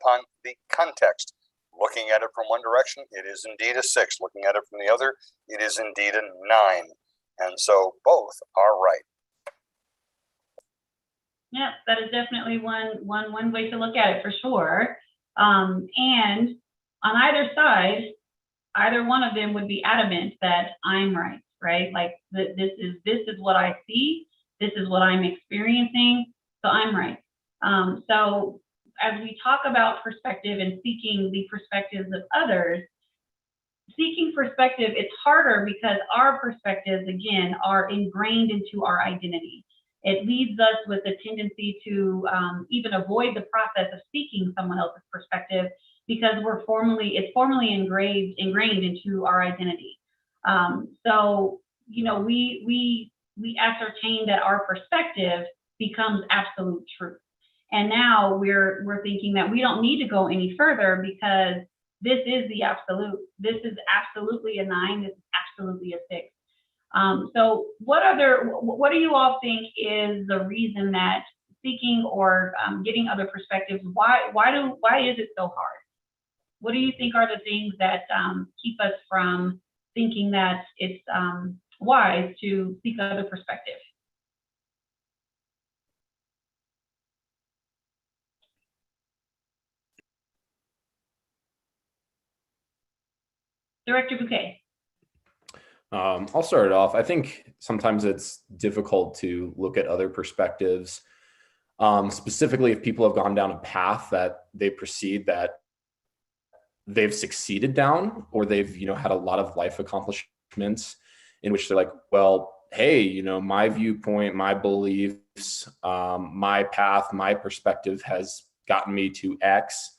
upon the context. Looking at it from one direction, it is indeed a 6. Looking at it from the other, it is indeed a 9. And so both are right. Yeah, that is definitely one way to look at it for sure. And on either side, either one of them would be adamant that I'm right, right? Like this is what I see, this is what I'm experiencing, so I'm right. So as we talk about perspective and seeking the perspectives of others, seeking perspective, it's harder because our perspectives, again, are ingrained into our identity. It leaves us with a tendency to even avoid the process of seeking someone else's perspective because it's formally ingrained into our identity. So, you know, we ascertain that our perspective becomes absolute truth. And now we're thinking that we don't need to go any further because this is the absolute. This is absolutely a 9. This is absolutely a 6. So what do you all think is the reason that seeking or getting other perspectives, why is it so hard? What do you think are the things that keep us from thinking that it's wise to seek other perspective? Director Bouquet. I'll start it off. I think sometimes it's difficult to look at other perspectives, specifically if people have gone down a path that they perceive that they've succeeded down, or they've, you know, had a lot of life accomplishments in which they're like, well, hey, you know, my viewpoint, my beliefs, my path, my perspective has gotten me to X.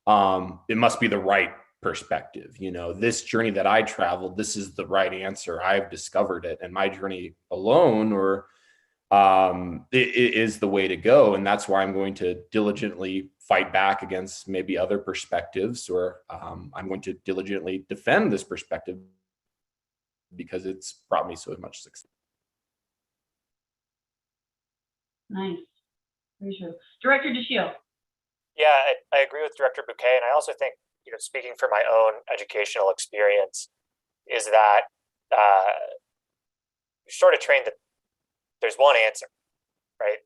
It must be the right perspective. You know, this journey that I traveled, this is the right answer. I've discovered it, and my journey alone it is the way to go. And that's why I'm going to diligently fight back against maybe other perspectives, or I'm going to diligently defend this perspective because it's brought me so much success. Nice. Very true. Director DeShiel. Yeah, I agree with Director Bouquet. And I also think, you know, speaking from my own educational experience, is that you're sort of trained that there's one answer, right?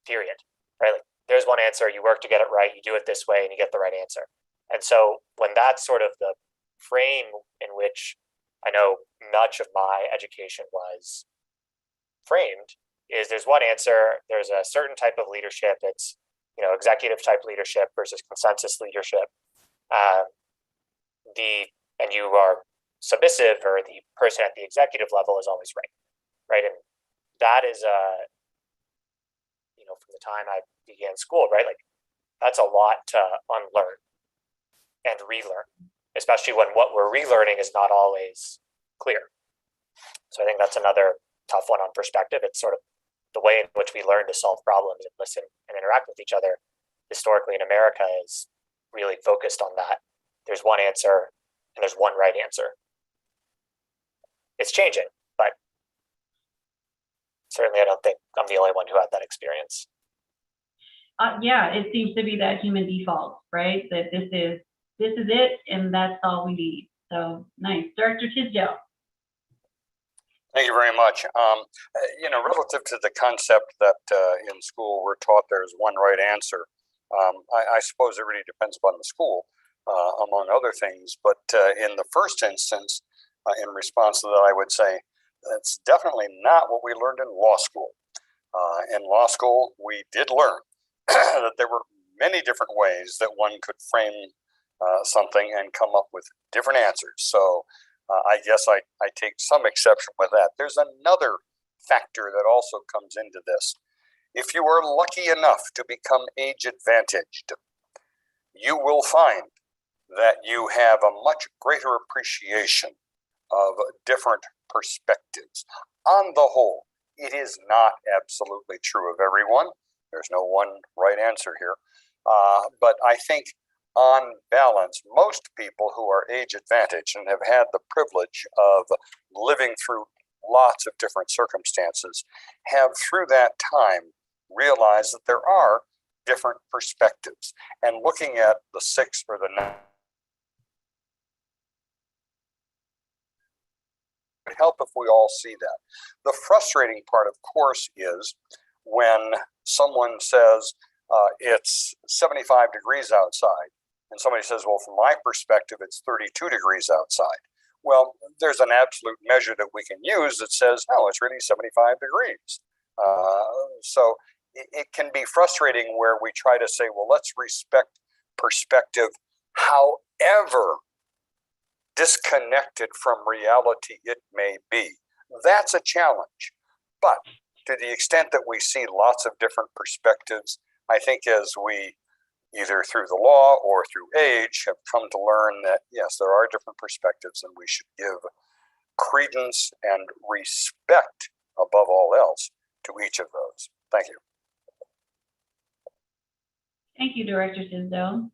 Period. Right? Like, there's one answer. You work to get it right. You do it this way, and you get the right answer. And so when that's sort of the frame in which I know much of my education was framed, is there's one answer. There's a certain type of leadership. It's, you know, executive type leadership versus consensus leadership. And you are submissive, or the person at the executive level is always right? And that is, you know, from the time I began school, right? Like, that's a lot to unlearn and relearn, especially when what we're relearning is not always clear. So I think that's another tough one on perspective. It's sort of the way in which we learn to solve problems and listen and interact with each other historically in America is really focused on that. There's one answer and there's one right answer. It's changing, but certainly I don't think I'm the only one who had that experience. Yeah, it seems to be that human default, right? That this is it, and that's all we need. So nice. Director Tisdale. Thank you very much. You know, relative to the concept that in school we're taught there's one right answer, I suppose it really depends upon the school, among other things. But in the first instance, in response to that, I would say that's definitely not what we learned in law school. In law school, we did learn that there were many different ways that one could frame something and come up with different answers. So I guess I take some exception with that. There's another factor that also comes into this. If you are lucky enough to become age advantaged, you will find that you have a much greater appreciation of different perspectives. On the whole, it is not absolutely true of everyone. There's no one right answer here. But I think on balance, most people who are age advantaged and have had the privilege of living through lots of different circumstances have through that time realized that there are different perspectives and looking at the 6 or the 9. It would help if we all see that. The frustrating part, of course, is when someone says it's 75 degrees outside, and somebody says, well, from my perspective, it's 32 degrees outside. Well, there's an absolute measure that we can use that says, no, it's really 75 degrees. So it can be frustrating where we try to say, well, let's respect perspective, however disconnected from reality it may be. That's a challenge. But to the extent that we see lots of different perspectives, I think as we, either through the law or through age, have come to learn that, yes, there are different perspectives and we should give credence and respect above all else to each of those. Thank you. Thank you, Director Tisdale.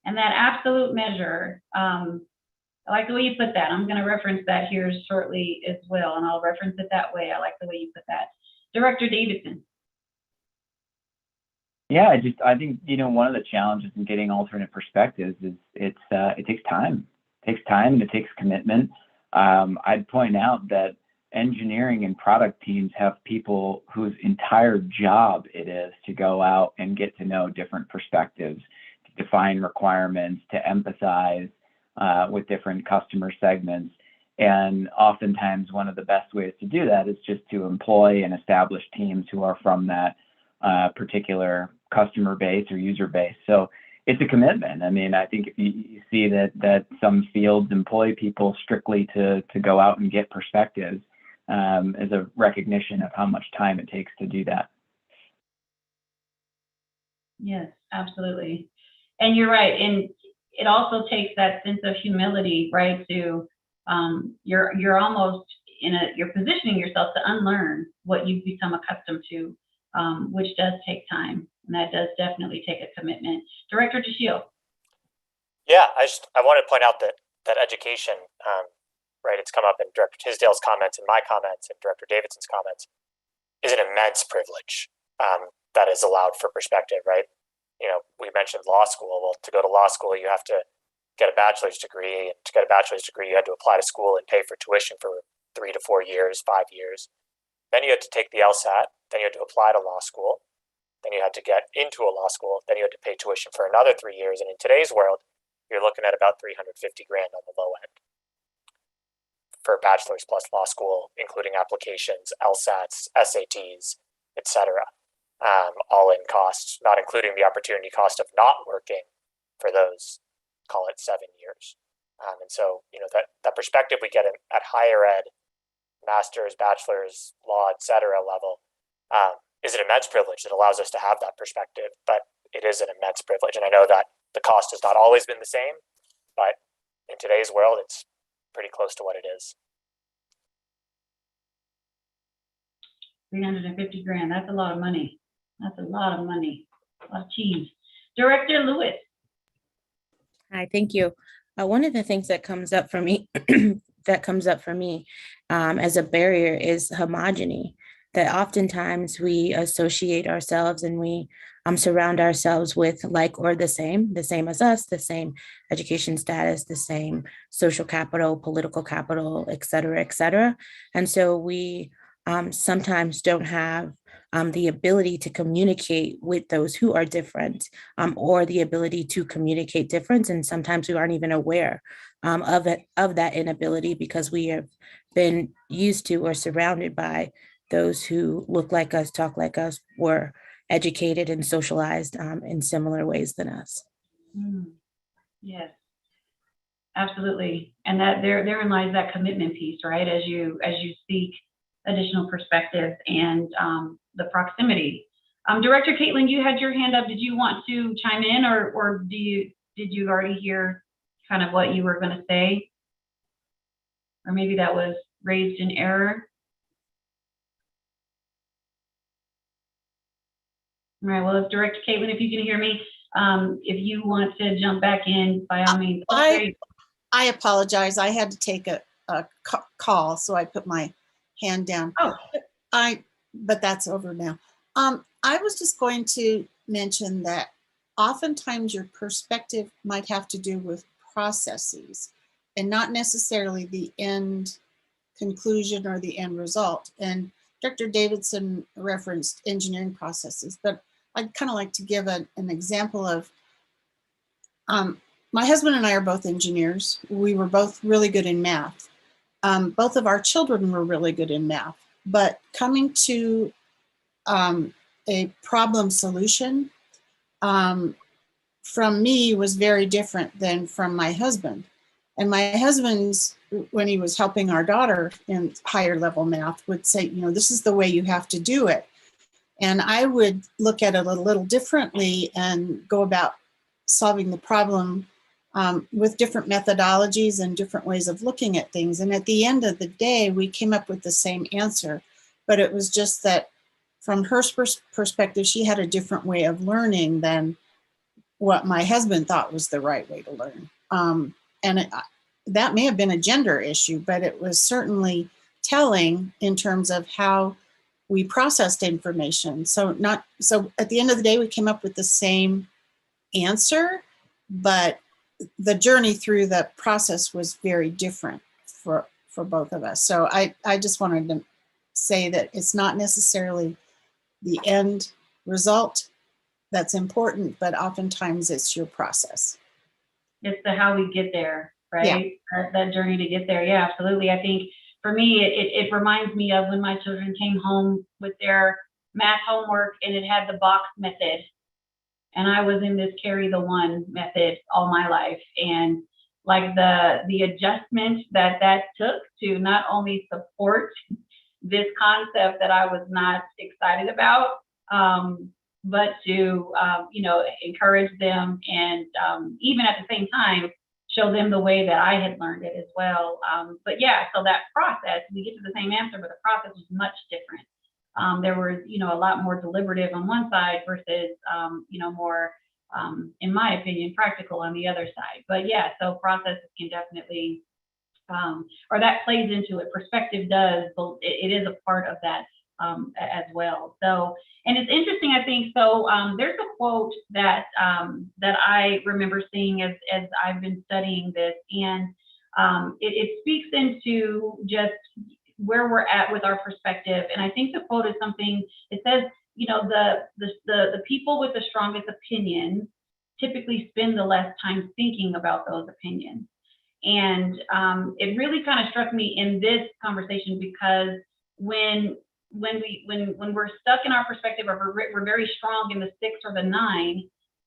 And that absolute measure, I like the way you put that. I'm going to reference that here shortly as well, and I'll reference it that way. I like the way you put that. Director Davidson. Yeah, I think, one of the challenges in getting alternate perspectives is it takes time. It takes time and it takes commitment. I'd point out that engineering and product teams have people whose entire job it is to go out and get to know different perspectives, to define requirements, to empathize with different customer segments. And oftentimes one of the best ways to do that is just to employ and establish teams who are from that particular customer base or user base. So it's a commitment. I mean, I think if you see that some fields employ people strictly to go out and get perspectives, as a recognition of how much time it takes to do that. Yes, absolutely. And you're right. And it also takes that sense of humility, right? To you're almost you're positioning yourself to unlearn what you've become accustomed to, which does take time, and that does definitely take a commitment. Director Tashio. Yeah, I want to point out that education, right? It's come up in Director Tisdale's comments and my comments and Director Davidson's comments, is an immense privilege that is allowed for perspective, right? We mentioned law school. Well, to go to law school, you have to get a bachelor's degree. And to get a bachelor's degree, you had to apply to school and pay for tuition for 3 to 4 years, 5 years. Then you had to take the LSAT. Then you had to apply to law school. Then you had to get into a law school. Then you had to pay tuition for another 3 years. And in today's world, you're looking at about $350,000 on the low end for a bachelor's plus law school, including applications, LSATs, SATs, etc. All in costs, not including the opportunity cost of not working for those, call it 7 years. And so, that perspective we get at higher ed, master's, bachelor's, law, etc. level, is an immense privilege that allows us to have that perspective, but it is an immense privilege. And I know that the cost has not always been the same, but in today's world, it's pretty close to what it is. $350,000. That's a lot of money. That's a lot of money. A lot of cheese. Director Lewis. Hi, thank you. One of the things that comes up for me, as a barrier is homogeny. That oftentimes we associate ourselves and we surround ourselves with like or the same as us, the same education status, the same social capital, political capital, et cetera, et cetera. And so we sometimes don't have the ability to communicate with those who are different, or the ability to communicate difference. And sometimes we aren't even aware of that inability because we have been used to or surrounded by those who look like us, talk like us, were educated and socialized in similar ways than us. Yes, absolutely. And that therein lies that commitment piece, right? As you seek additional perspective and the proximity. Director Caitlin, you had your hand up. Did you want to chime in, or did you already hear kind of what you were going to say? Or maybe that was raised in error. All right, well, if Director Caitlin, if you can hear me, if you want to jump back in, by all means. I apologize. I had to take a call, so I put my hand down. Oh. But that's over now. I was just going to mention that oftentimes your perspective might have to do with processes and not necessarily the end conclusion or the end result. And Dr. Davidson referenced engineering processes, but I'd kind of like to give an example of, my husband and I are both engineers. We were both really good in math. Both of our children were really good in math, but coming to a problem solution from me was very different than from my husband. And my husband's, when he was helping our daughter in higher level math, would say, you know, this is the way you have to do it. And I would look at it a little differently and go about solving the problem with different methodologies and different ways of looking at things. And at the end of the day, we came up with the same answer, but it was just that from her perspective, she had a different way of learning than what my husband thought was the right way to learn. That may have been a gender issue, but it was certainly telling in terms of how we processed information. So at the end of the day, we came up with the same answer, but the journey through the process was very different for both of us. So I just wanted to say that it's not necessarily the end result that's important, but oftentimes it's your process. It's the how we get there, right? That journey to get there. Yeah, absolutely. I think for me, it reminds me of when my children came home with their math homework and it had the box method. And I was in this carry the one method all my life. And like the adjustment that took to not only support this concept that I was not excited about, but to, encourage them and even at the same time, show them the way that I had learned it as well. But yeah, so that process, we get to the same answer, but the process was much different. There was, a lot more deliberative on one side versus, more, in my opinion, practical on the other side. But yeah, so processes can definitely, or that plays into it. Perspective does, it is a part of that as well. So, and it's interesting, I think, so there's a quote that I remember seeing as I've been studying this, and it speaks into just where we're at with our perspective. And I think the quote is something, it says, the people with the strongest opinions typically spend the less time thinking about those opinions. And it really kind of struck me in this conversation because when we're stuck in our perspective, or we're very strong in the 6 or the 9,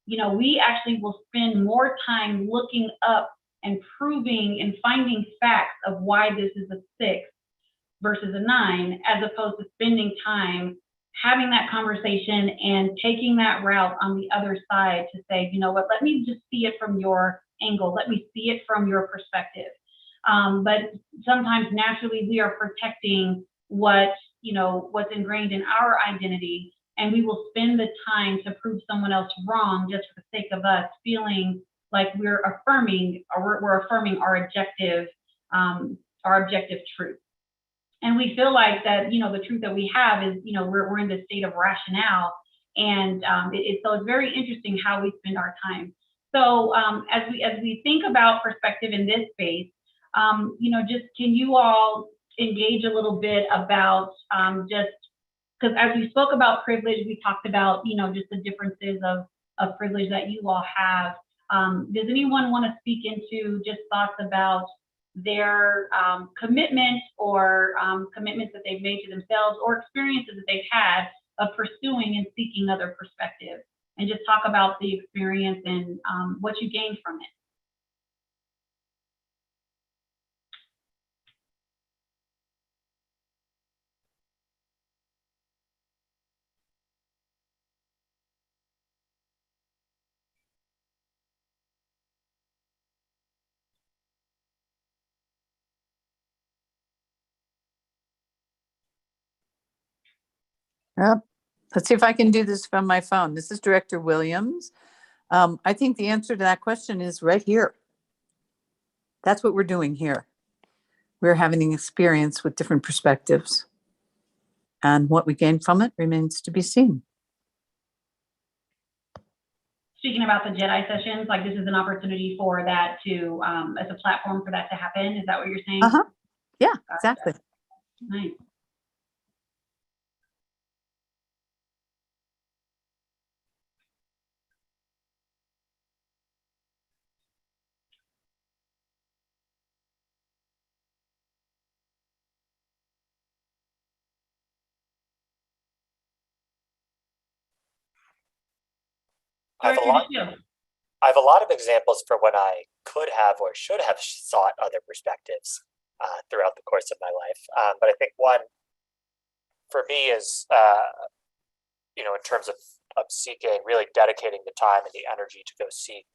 we actually will spend more time looking up and proving and finding facts of why this is a 6 versus a 9, as opposed to spending time having that conversation and taking that route on the other side to say, you know what, let me just see it from your angle. Let me see it from your perspective. But sometimes naturally we are protecting what's ingrained in our identity, and we will spend the time to prove someone else wrong just for the sake of us feeling like we're affirming, or we're affirming our objective truth. And we feel like that, the truth that we have is, we're in this state of rationale. And so it's very interesting how we spend our time. So as we think about perspective in this space, just can you all engage a little bit about just, because as we spoke about privilege, we talked about, just the differences of privilege that you all have. Does anyone want to speak into just thoughts about their commitment or commitments that they've made to themselves, or experiences that they've had of pursuing and seeking other perspectives, and just talk about the experience and what you gained from it? Let's see if I can do this from my phone. This is Director Williams. I think the answer to that question is right here. That's what we're doing here. We're having an experience with different perspectives. And what we gain from it remains to be seen. speaking about the Jedi sessions, like this is an opportunity for that to, as a platform for that to happen. Is that what you're saying? Uh-huh. Yeah, Gotcha. exactly. Nice. I have a Director lot. DeShields. I have a lot of examples for when I could have or should have sought other perspectives throughout the course of my life. But I think one for me is, in terms of seeking, really dedicating the time and the energy to go seek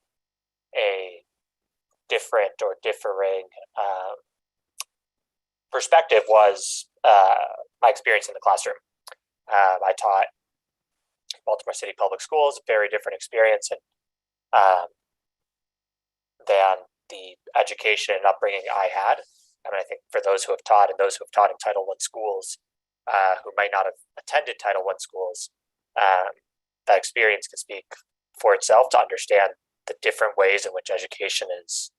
a different or differing perspective was my experience in the classroom. I taught Baltimore City Public Schools, a very different experience and than the education and upbringing I had. I mean, I think for those who have taught and those who have taught in Title I schools, who might not have attended Title I schools, that experience can speak for itself to understand the different ways in which education is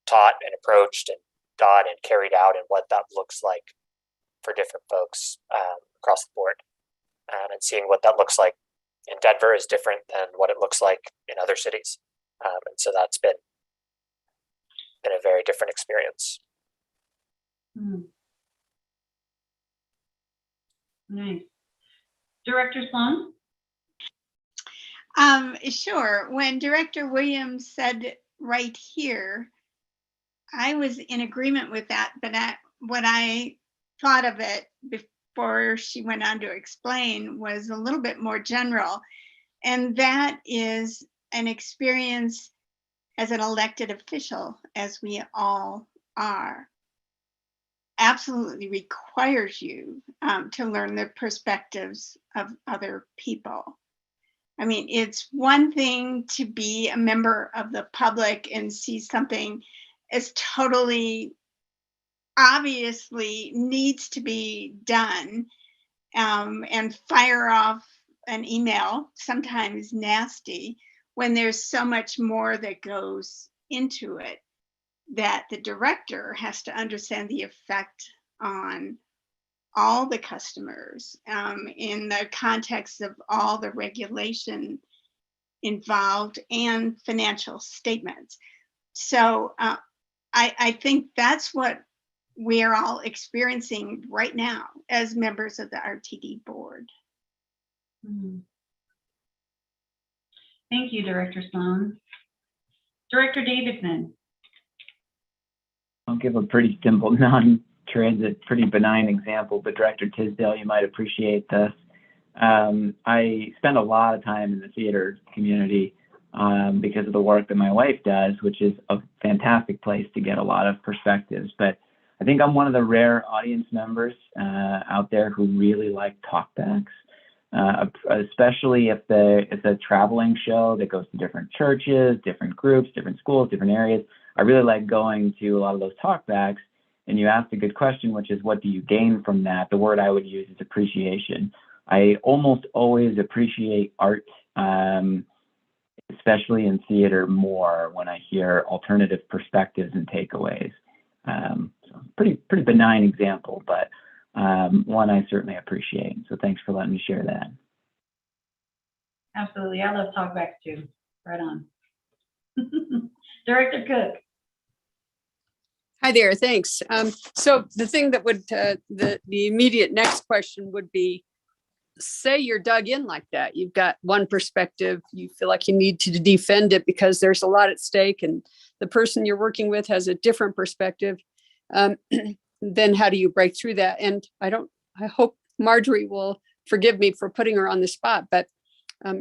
taught and approached and done and carried out, and what that looks like for different folks across the board. And seeing what that looks like in Denver is different than what it looks like in other cities. And so that's been a very different experience. Nice. Director Sloan? Sure. When Director Williams said right here, I was in agreement with that, but what I thought of it before she went on to explain was a little bit more general. And that is an experience as an elected official, as we all are, absolutely requires you to learn the perspectives of other people. I mean, it's one thing to be a member of the public and see something as totally obviously needs to be done and fire off an email, sometimes nasty, when there's so much more that goes into it, that the director has to understand the effect on all the customers in the context of all the regulation involved and financial statements. So I think that's what we're all experiencing right now as members of the RTD board. Thank you, Director Sloan. Director Davidson? I'll give a pretty simple, non-transit, pretty benign example, but Director Tisdale, you might appreciate this. I spend a lot of time in the theater community because of the work that my wife does, which is a fantastic place to get a lot of perspectives. But I think I'm one of the rare audience members out there who really like talkbacks, especially if it's a traveling show that goes to different churches, different groups, different schools, different areas. I really like going to a lot of those talkbacks. And you asked a good question, which is, what do you gain from that? The word I would use is appreciation. I almost always appreciate art, especially in theater, more when I hear alternative perspectives and takeaways. So pretty benign example, but one I certainly appreciate. So thanks for letting me share that. Absolutely. I love talkbacks too. Right on. Director Cook? Hi there, thanks. So the thing that would, the immediate next question would be, say you're dug in like that. You've got one perspective, you feel like you need to defend it because there's a lot at stake and the person you're working with has a different perspective. Then how do you break through that? And I hope Marjorie will forgive me for putting her on the spot, but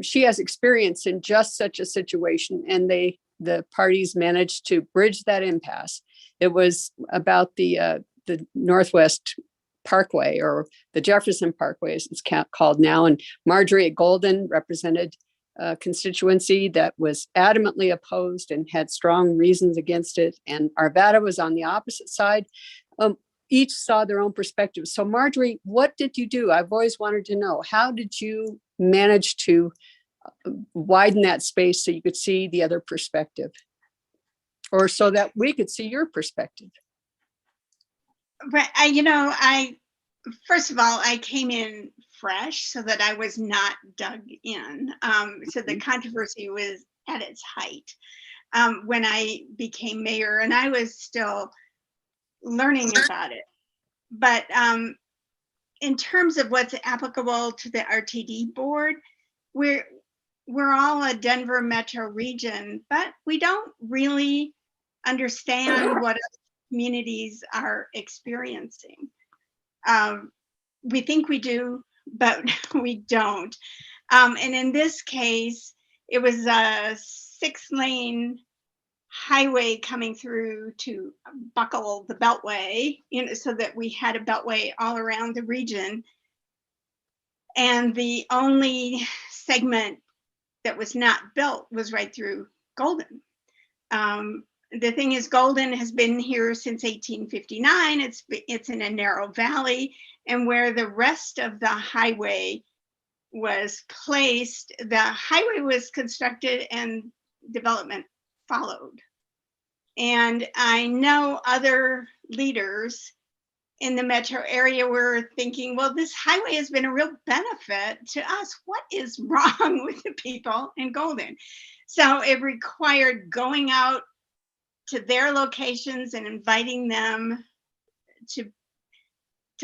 she has experience in just such a situation, and the parties managed to bridge that impasse. It was about the Northwest Parkway, or the Jefferson Parkway as it's called now. And Marjorie Golden represented a constituency that was adamantly opposed and had strong reasons against it. And Arvada was on the opposite side. Each saw their own perspective. So Marjorie, what did you do? I've always wanted to know, how did you manage to widen that space so you could see the other perspective, or so that we could see your perspective. Right. First of all, I came in fresh so that I was not dug in. So the controversy was at its height when I became mayor, and I was still learning about it. But in terms of what's applicable to the RTD board, we're all a Denver metro region, but we don't really understand what communities are experiencing. We think we do, but we don't. And in this case, it was a 6-lane highway coming through to buckle the beltway, so that we had a beltway all around the region. And the only segment that was not built was right through Golden. The thing is, Golden has been here since 1859. It's in a narrow valley, and where the rest of the highway was placed, the highway was constructed and development followed. And I know other leaders in the metro area were thinking, well, this highway has been a real benefit to us. What is wrong with the people in Golden? So it required going out to their locations and inviting them to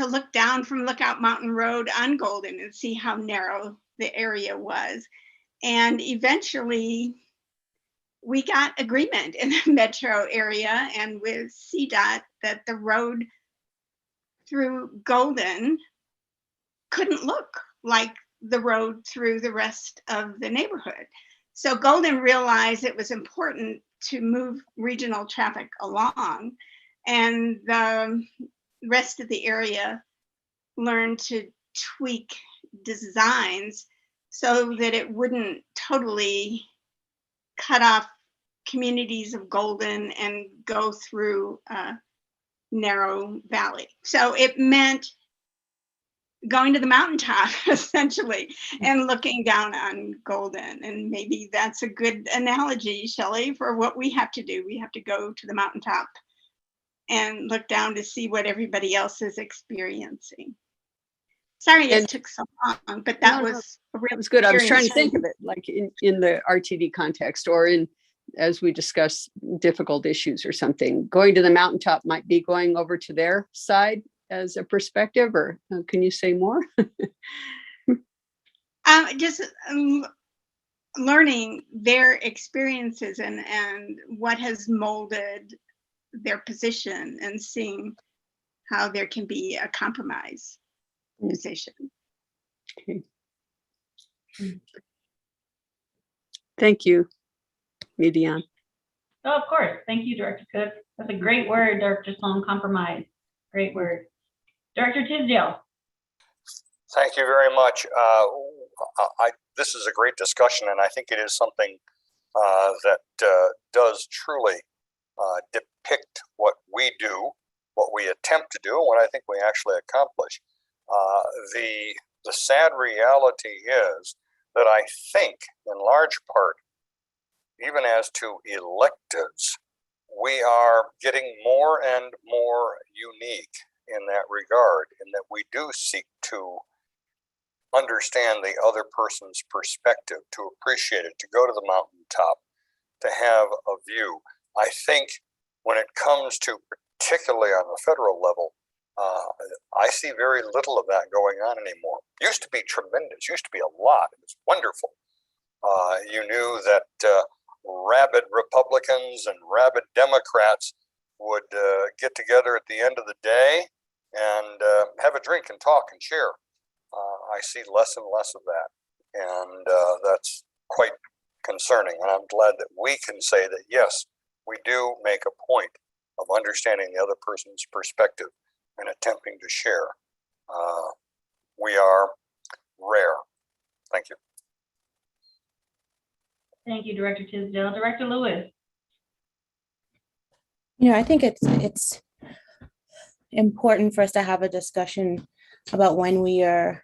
look down from Lookout Mountain Road on Golden and see how narrow the area was. And eventually we got agreement in the metro area and with CDOT that the road through Golden couldn't look like the road through the rest of the neighborhood. So Golden realized it was important to move regional traffic along, and the rest of the area learned to tweak designs so that it wouldn't totally cut off communities of Golden and go through a narrow valley. So it meant going to the mountaintop essentially and looking down on Golden. And maybe that's a good analogy, Shelley, for what we have to do. We have to go to the mountaintop and look down to see what everybody else is experiencing. Sorry it took so long, but that was a real. That was good. I was trying to experience. think of it like in the RTD context, or in, as we discuss difficult issues or something. Going to the mountaintop might be going over to their side as a perspective, or can you say more? Just learning their experiences and what has molded their position, and seeing how there can be a compromise position. Okay. Thank you, Midian. Oh, of course. Thank you, Director Cook. That's a great word, Director Sloan, compromise. Great word. Director Tisdale. Thank you very much. This is a great discussion, and I think it is something that does truly depict what we do, what we attempt to do, and what I think we actually accomplish. The sad reality is that I think, in large part, even as to electives, we are getting more and more unique in that regard, in that we do seek to understand the other person's perspective, to appreciate it, to go to the mountaintop, to have a view. I think when it comes to, particularly on the federal level, I see very little of that going on anymore. Used to be tremendous, used to be a lot. It was wonderful. You knew that rabid Republicans and rabid Democrats would get together at the end of the day and have a drink and talk and share. I see less and less of that, and that's quite concerning. And I'm glad that we can say that, yes, we do make a point of understanding the other person's perspective and attempting to share. We are rare. Thank you. Thank you, Director Tisdale. Director Lewis. I think it's important for us to have a discussion about when we are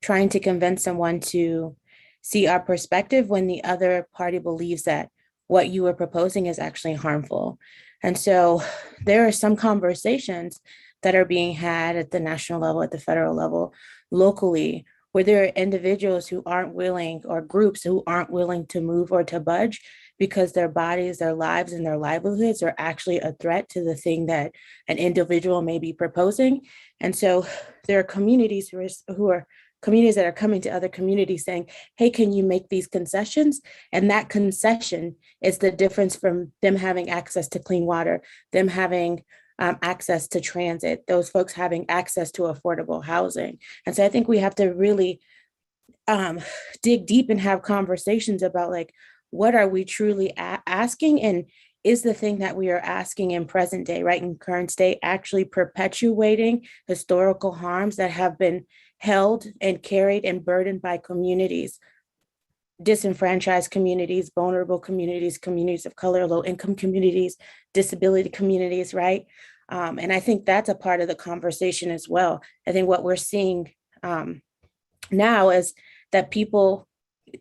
trying to convince someone to see our perspective when the other party believes that what you are proposing is actually harmful. And so there are some conversations that are being had at the national level, at the federal level, locally, where there are individuals who aren't willing, or groups who aren't willing to move or to budge because their bodies, their lives, and their livelihoods are actually a threat to the thing that an individual may be proposing. And so there are communities who are communities that are coming to other communities saying, hey, can you make these concessions? And that concession is the difference from them having access to clean water, them having access to transit, those folks having access to affordable housing. And so I think we have to really dig deep and have conversations about, like, what are we truly asking? And is the thing that we are asking in present day, right, in current state, actually perpetuating historical harms that have been held and carried and burdened by communities, disenfranchised communities, vulnerable communities, communities of color, low income communities, disability communities, right? And I think that's a part of the conversation as well. I think what we're seeing now is that people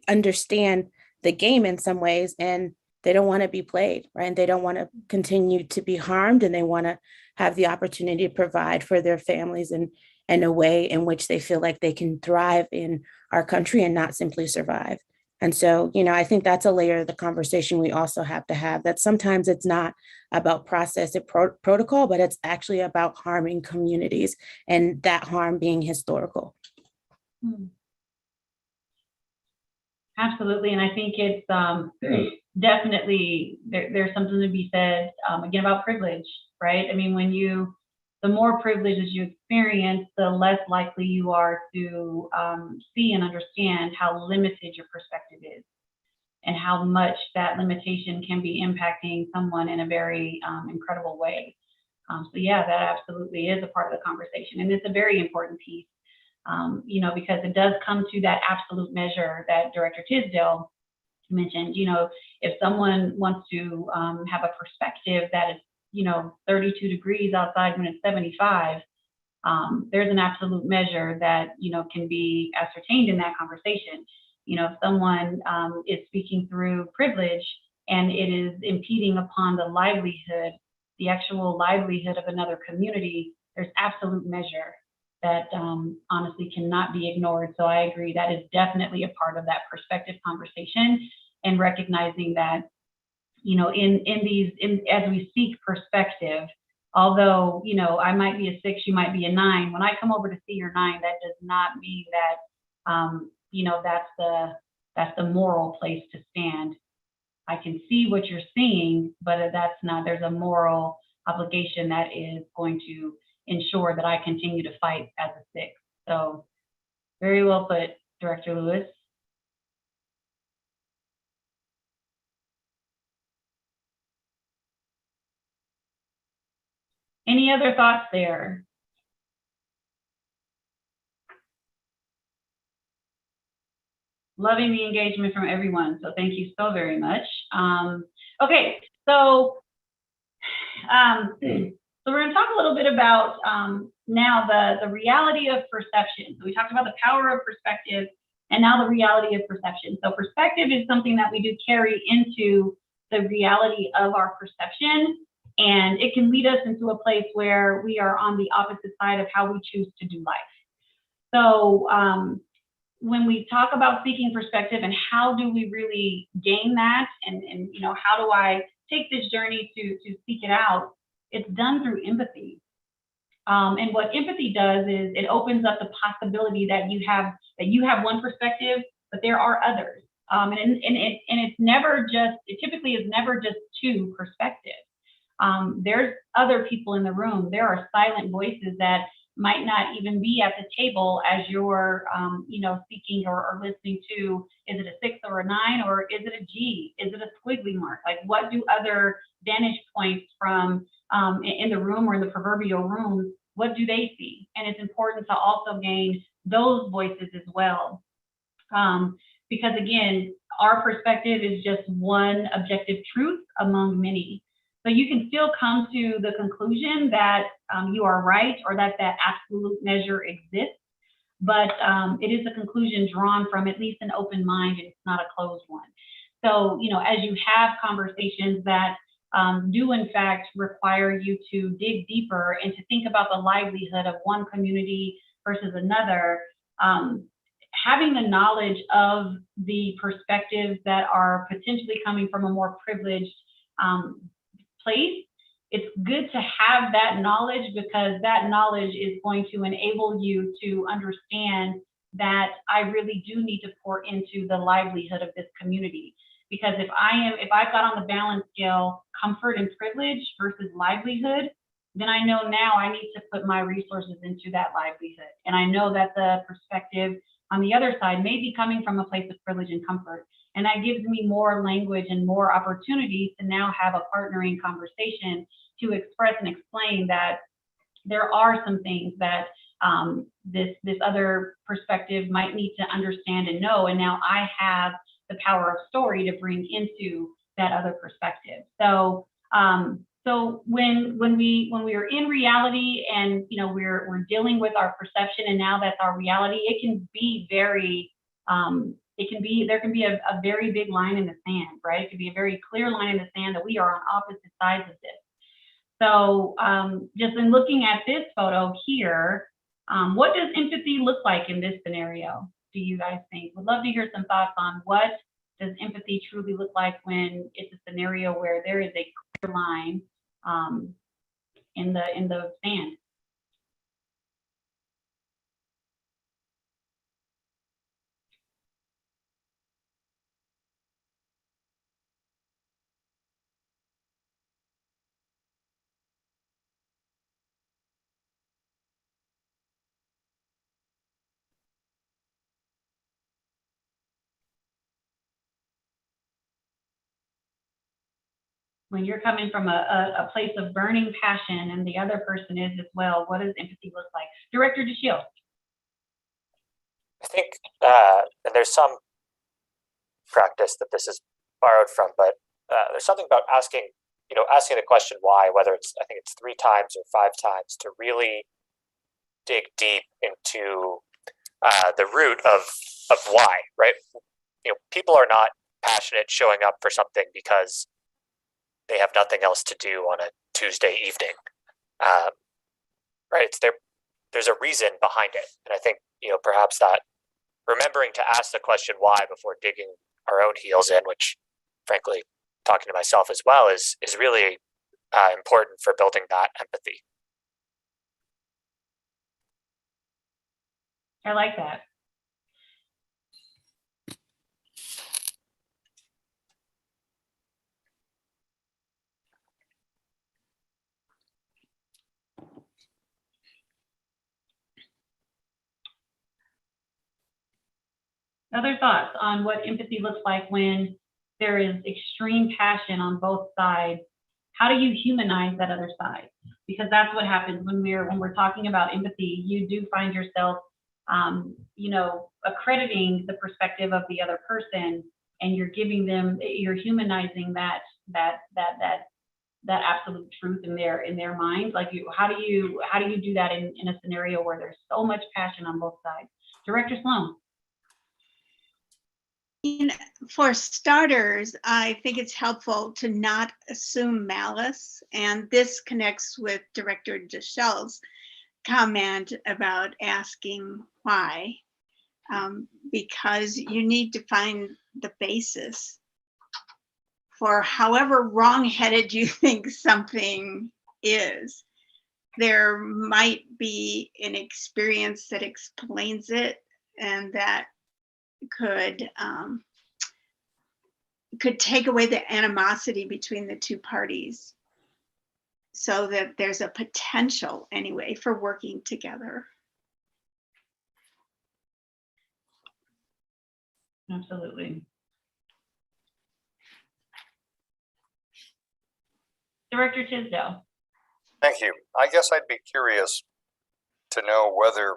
understand the game in some ways, and they don't want to be played, right? And they don't want to continue to be harmed, and they want to have the opportunity to provide for their families in a way in which they feel like they can thrive in our country and not simply survive. And so, I think that's a layer of the conversation we also have to have, that sometimes it's not about process and protocol, but it's actually about harming communities, and that harm being historical. Absolutely. And I think it's definitely, there's something to be said, again, about privilege, right? I mean, the more privileges you experience, the less likely you are to see and understand how limited your perspective is, and how much that limitation can be impacting someone in a very incredible way. So yeah, that absolutely is a part of the conversation. And it's a very important piece, because it does come to that absolute measure that Director Tisdale mentioned. If someone wants to have a perspective that is 32 degrees outside when it's 75, there's an absolute measure that, can be ascertained in that conversation. If someone is speaking through privilege and it is impeding upon the actual livelihood of another community, there's absolute measure that honestly cannot be ignored. So I agree, that is definitely a part of that perspective conversation, and recognizing that as we seek perspective, although, I might be a 6, you might be a 9, when I come over to see your 9, that does not mean that, that's the moral place to stand. I can see what you're seeing, but there's a moral obligation that is going to ensure that I continue to fight as a 6. So very well put, Director Lewis. Any other thoughts there? Loving the engagement from everyone, so thank you so very much. Okay, so we're going to talk a little bit about now the reality of perception. So we talked about the power of perspective, and now the reality of perception. So perspective is something that we do carry into the reality of our perception, and it can lead us into a place where we are on the opposite side of how we choose to do life. So when we talk about seeking perspective and how do we really gain that, and how do I take this journey to seek it out, it's done through empathy. And what empathy does is it opens up the possibility that you have one perspective, but there are others. It typically is never just two perspectives. There's other people in the room. There are silent voices that might not even be at the table as you're, speaking or listening to. Is it a 6 or a 9, or is it a G? Is it a squiggly mark? Like, what do other vantage points from in the room or in the proverbial room, what do they see? And it's important to also gain those voices as well. Because again, our perspective is just one objective truth among many. So you can still come to the conclusion that you are right, or that absolute measure exists. but it is a conclusion drawn from at least an open mind, and it's not a closed one. So, you know, as you have conversations that do in fact require you to dig deeper and to think about the livelihood of one community versus another, having the knowledge of the perspectives that are potentially coming from a more privileged place, it's good to have that knowledge, because that knowledge is going to enable you to understand that I really do need to pour into the livelihood of this community. Because if I've got on the balance scale comfort and privilege versus livelihood, then I know now I need to put my resources into that livelihood. And I know that the perspective on the other side may be coming from a place of privilege and comfort. And that gives me more language and more opportunities to now have a partnering conversation to express and explain that there are some things that this other perspective might need to understand and know. And now I have the power of story to bring into that other perspective. So so when we are in reality, and you know we're dealing with our perception, and now that's our reality, it can be very there can be a very big line in the sand, right? It could be a very clear line in the sand that we are on opposite sides of this. So just in looking at this photo here, what does empathy look like in this scenario? Do you guys think? Would love to hear some thoughts on what does empathy truly look like when it's a scenario where there is a clear line in the sand. When you're coming from a place of burning passion and the other person is as well, what does empathy look like? Director DeShields. I think and there's some practice that this is borrowed from, but there's something about asking the question why, whether I think it's 3 times or 5 times, to really dig deep into the root of why, right? People are not passionate showing up for something because they have nothing else to do on a Tuesday evening, right? There's a reason behind it, and I think perhaps that remembering to ask the question why before digging our own heels in, which frankly, talking to myself as well, is really important for building that empathy. I like that. Other thoughts on what empathy looks like when there is extreme passion on both sides? How do you humanize that other side? Because that's what happens when we're talking about empathy. You do find yourself, accrediting the perspective of the other person, and you're humanizing that absolute truth in their mind. Like how do you do that in a scenario where there's so much passion on both sides? Director Sloan. For starters, I think it's helpful to not assume malice. And this connects with Director DeShields' comment about asking why, because you need to find the basis for however wrong-headed you think something is. There might be an experience that explains it, and that could take away the animosity between the two parties, so that there's a potential anyway for working together. Absolutely. Director Tisdale. Thank you. I guess I'd be curious to know whether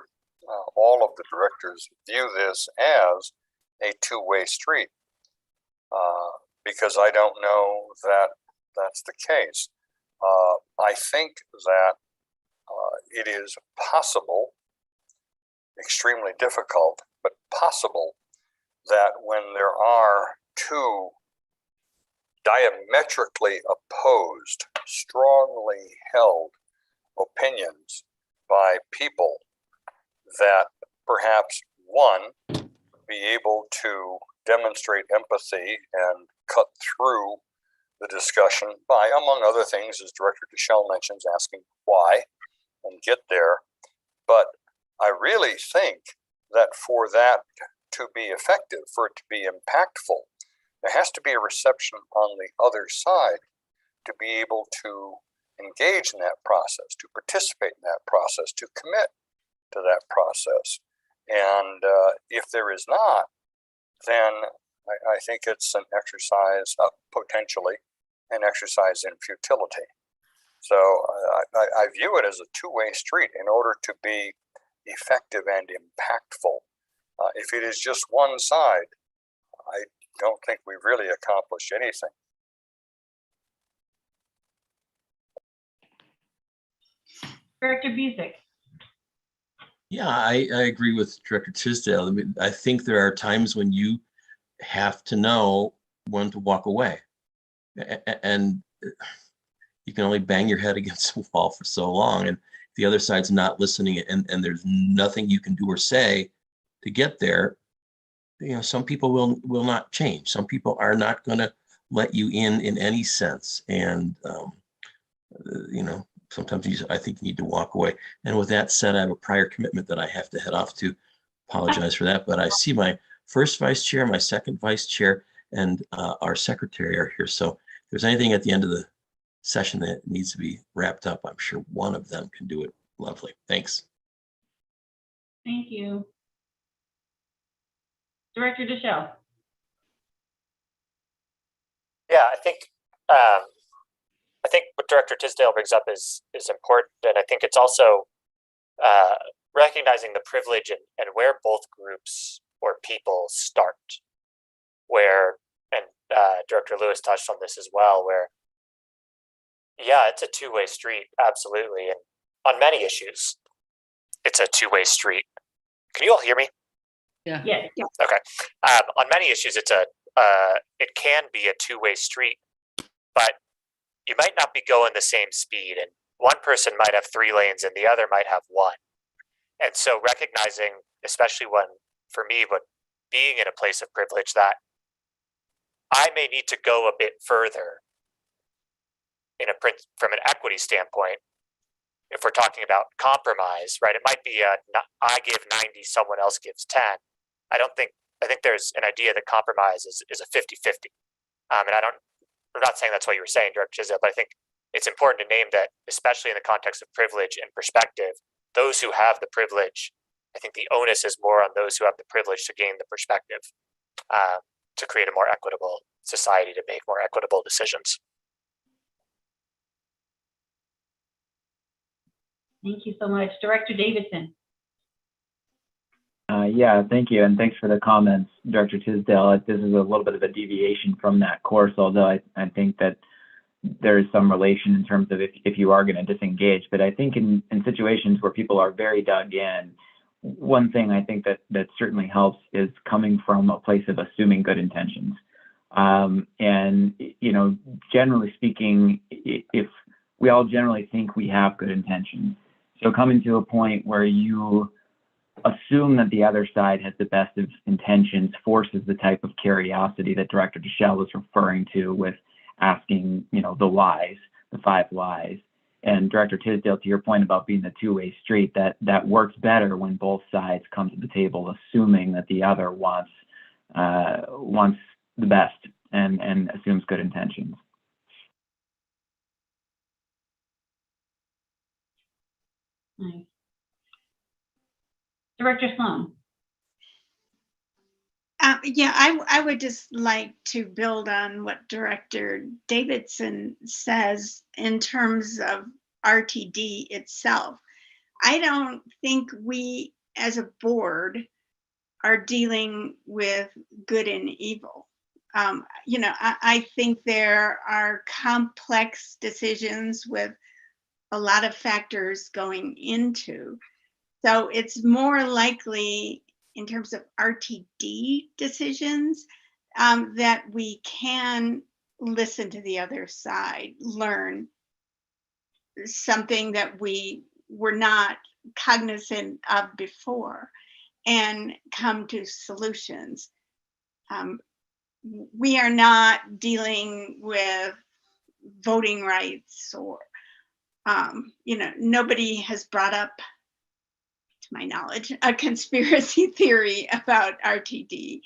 all of the directors view this as a two-way street, because I don't know that that's the case. I think that it is possible extremely difficult, but possible, that when there are two diametrically opposed, strongly held opinions by people, that perhaps one be able to demonstrate empathy and cut through the discussion by, among other things, as Director Deschel mentions, asking why and get there. But I really think that for that to be effective, for it to be impactful, there has to be a reception on the other side to be able to engage in that process, to participate in that process, to commit to that process. And if there is not, then I think it's an exercise, potentially an exercise in futility. So I view it as a two-way street in order to be effective and impactful. If it is just one side, I don't think we've really accomplished anything. Director Busick. Yeah, I agree with Director Tisdale. I mean, I think there are times when you have to know when to walk away. And you can only bang your head against the wall for so long. And the other side's not listening, and there's nothing you can do or say to get there. You know, some people will not change. Some people are not going to let you in any sense. And, you know, sometimes I think you need to walk away. And with that said, I have a prior commitment that I have to head off to. Apologize for that. But I see my first vice chair, my second vice chair, and our secretary are here. So if there's anything at the end of the session that needs to be wrapped up, I'm sure one of them can do it lovely. Thanks. Thank you. Director Deschel. Yeah, I think what Director Tisdale brings up is important, and I think it's also recognizing the privilege and where both groups or people start. Where, and Director Lewis touched on this as well, where yeah, it's a two-way street, absolutely, and on many issues, it's a two-way street. Can you all hear me? Yeah. Yes. Okay. On many issues, it can be a two-way street, but you might not be going the same speed, and one person might have 3 lanes and the other might have 1. And so recognizing, especially for me, being in a place of privilege, that I may need to go a bit further from an equity standpoint. If we're talking about compromise, right? It might be I give 90, someone else gives 10. I think there's an idea that compromise is a 50-50. And I'm not saying that's what you were saying, Director Tisdale, but I think it's important to name that, especially in the context of privilege and perspective, those who have the privilege, I think the onus is more on those who have the privilege to gain the perspective, to create a more equitable society, to make more equitable decisions. Thank you so much. Director Davidson. Yeah, thank you. And thanks for the comments, Director Tisdale. This is a little bit of a deviation from that course, although I think that there is some relation in terms of if you are going to disengage. But I think in situations where people are very dug in, one thing I think that certainly helps is coming from a place of assuming good intentions. And, you know, generally speaking, if we all generally think we have good intentions. So coming to a point where you assume that the other side has the best of intentions forces the type of curiosity that Director Deschel was referring to with asking, you know, the whys, the 5 whys. And Director Tisdale, to your point about being the two-way street, that works better when both sides come to the table assuming that the other wants the best and assumes good intentions. Nice. Director Sloan. Yeah, I would just like to build on what Director Davidson says in terms of RTD itself. I don't think we as a board are dealing with good and evil. You know, I think there are complex decisions with a lot of factors going into. So it's more likely in terms of RTD decisions that we can listen to the other side, learn something that we were not cognizant of before, and come to solutions. We are not dealing with voting rights or, nobody has brought up, to my knowledge, a conspiracy theory about RTD.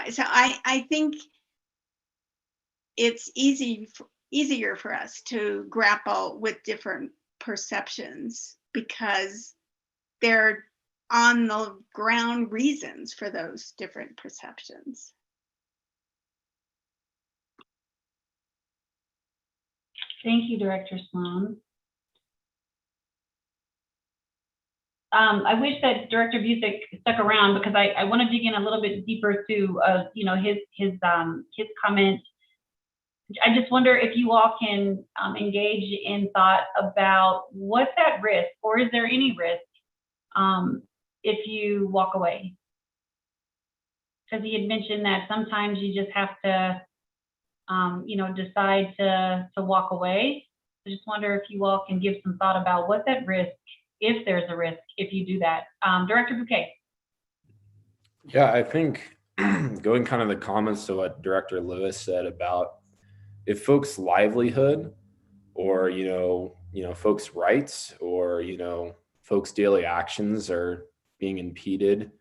So I think it's easier for us to grapple with different perceptions because they're on the ground reasons for those different perceptions. Thank you, Director Sloan. I wish that Director Busick stuck around because I want to dig in a little bit deeper to his comment. I just wonder if you all can engage in thought about what's at risk, or is there any risk if you walk away? Because he had mentioned that sometimes you just have to, decide to walk away. I just wonder if you all can give some thought about what's at risk, if there's a risk, if you do that. Director Bouquet. Yeah, I think going kind of the comments to what Director Lewis said about if folks' livelihood or, folks' rights or, folks' daily actions are being impeded.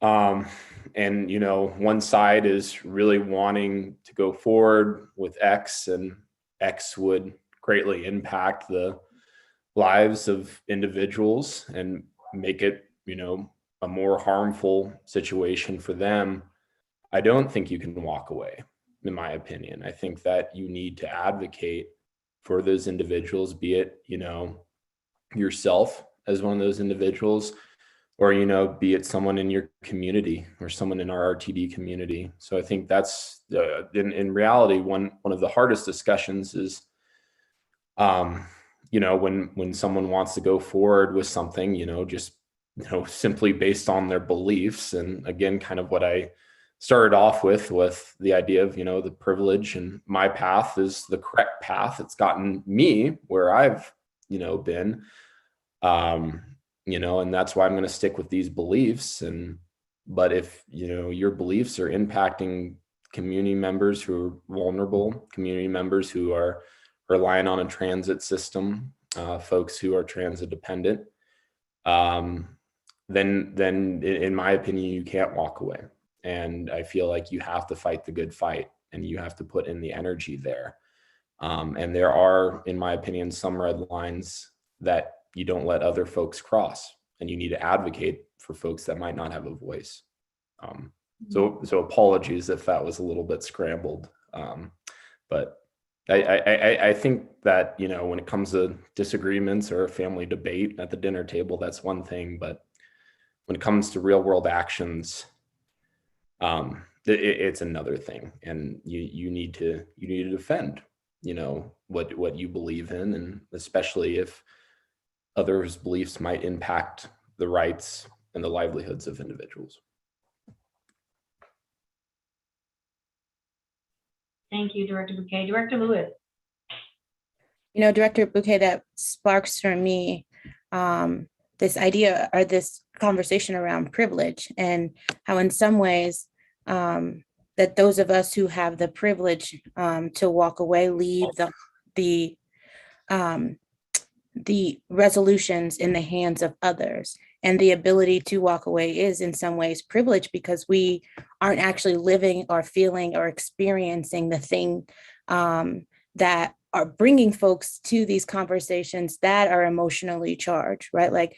And, one side is really wanting to go forward with X, and X would greatly impact the lives of individuals and make it, a more harmful situation for them. I don't think you can walk away, in my opinion. I think that you need to advocate for those individuals, be it, yourself as one of those individuals, or, be it someone in your community or someone in our RTD community. So I think that's in reality, one of the hardest discussions is, when someone wants to go forward with something, just, simply based on their beliefs. And again, kind of what I started off with the idea of, the privilege, and my path is the correct path. It's gotten me where I've, been, and that's why I'm going to stick with these beliefs. But if, your beliefs are impacting community members who are vulnerable, community members who are relying on a transit system, folks who are transit dependent, then in my opinion, you can't walk away. And I feel like you have to fight the good fight, and you have to put in the energy there. And there are, in my opinion, some red lines that you don't let other folks cross, and you need to advocate for folks that might not have a voice. So apologies if that was a little bit scrambled. But I think that, when it comes to disagreements or a family debate at the dinner table, that's one thing. But when it comes to real world actions, it's another thing. And you need to defend, what you believe in, and especially if others' beliefs might impact the rights and the livelihoods of individuals. Thank you, Director Bouquet. Director Lewis. Director Bouquet, that sparks for me this idea or this conversation around privilege, and how in some ways that those of us who have the privilege to walk away leave the resolutions in the hands of others. And the ability to walk away is in some ways privilege, because we aren't actually living or feeling or experiencing the thing that are bringing folks to these conversations that are emotionally charged, right? Like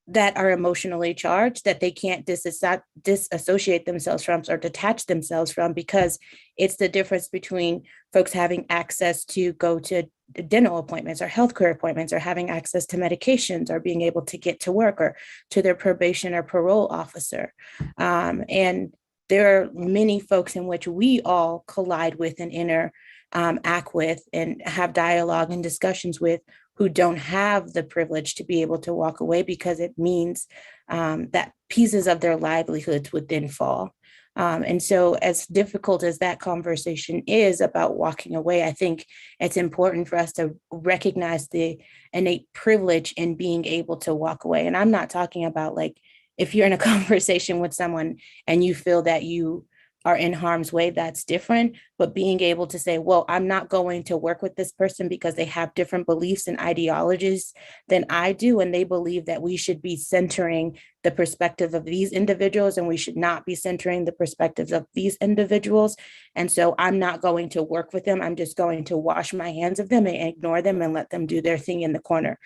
that are emotionally charged, that they can't disassociate themselves from or detach themselves from, because it's the difference between folks having access to go to dental appointments or healthcare appointments, or having access to medications, or being able to get to work, or to their probation or parole officer. And there are many folks in which we all collide with and interact with and have dialogue and discussions with who don't have the privilege to be able to walk away, because it means that pieces of their livelihoods would then fall. And so as difficult as that conversation is about walking away, I think it's important for us to recognize the innate privilege in being able to walk away. And I'm not talking about like, if you're in a conversation with someone and you feel that you are in harm's way, that's different. But being able to say, well, I'm not going to work with this person because they have different beliefs and ideologies than I do. And they believe that we should be centering the perspective of these individuals and we should not be centering the perspectives of these individuals. And so I'm not going to work with them. I'm just going to wash my hands of them and ignore them and let them do their thing in the corner,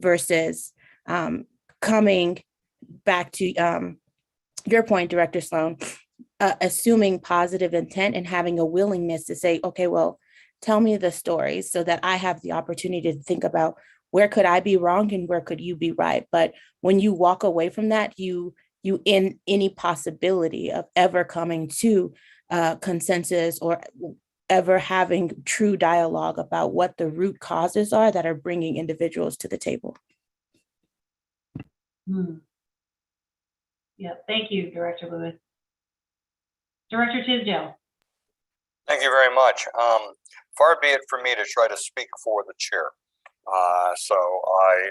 versus coming back to your point, Director Sloan, assuming positive intent and having a willingness to say, okay, well, tell me the stories so that I have the opportunity to think about where could I be wrong and where could you be right. But when you walk away from that, you end any possibility of ever coming to consensus or ever having true dialogue about what the root causes are that are bringing individuals to the table. Yeah, thank you, Director Lewis. Director Tisdale. Thank you very much. Far be it from me to try to speak for the chair. So I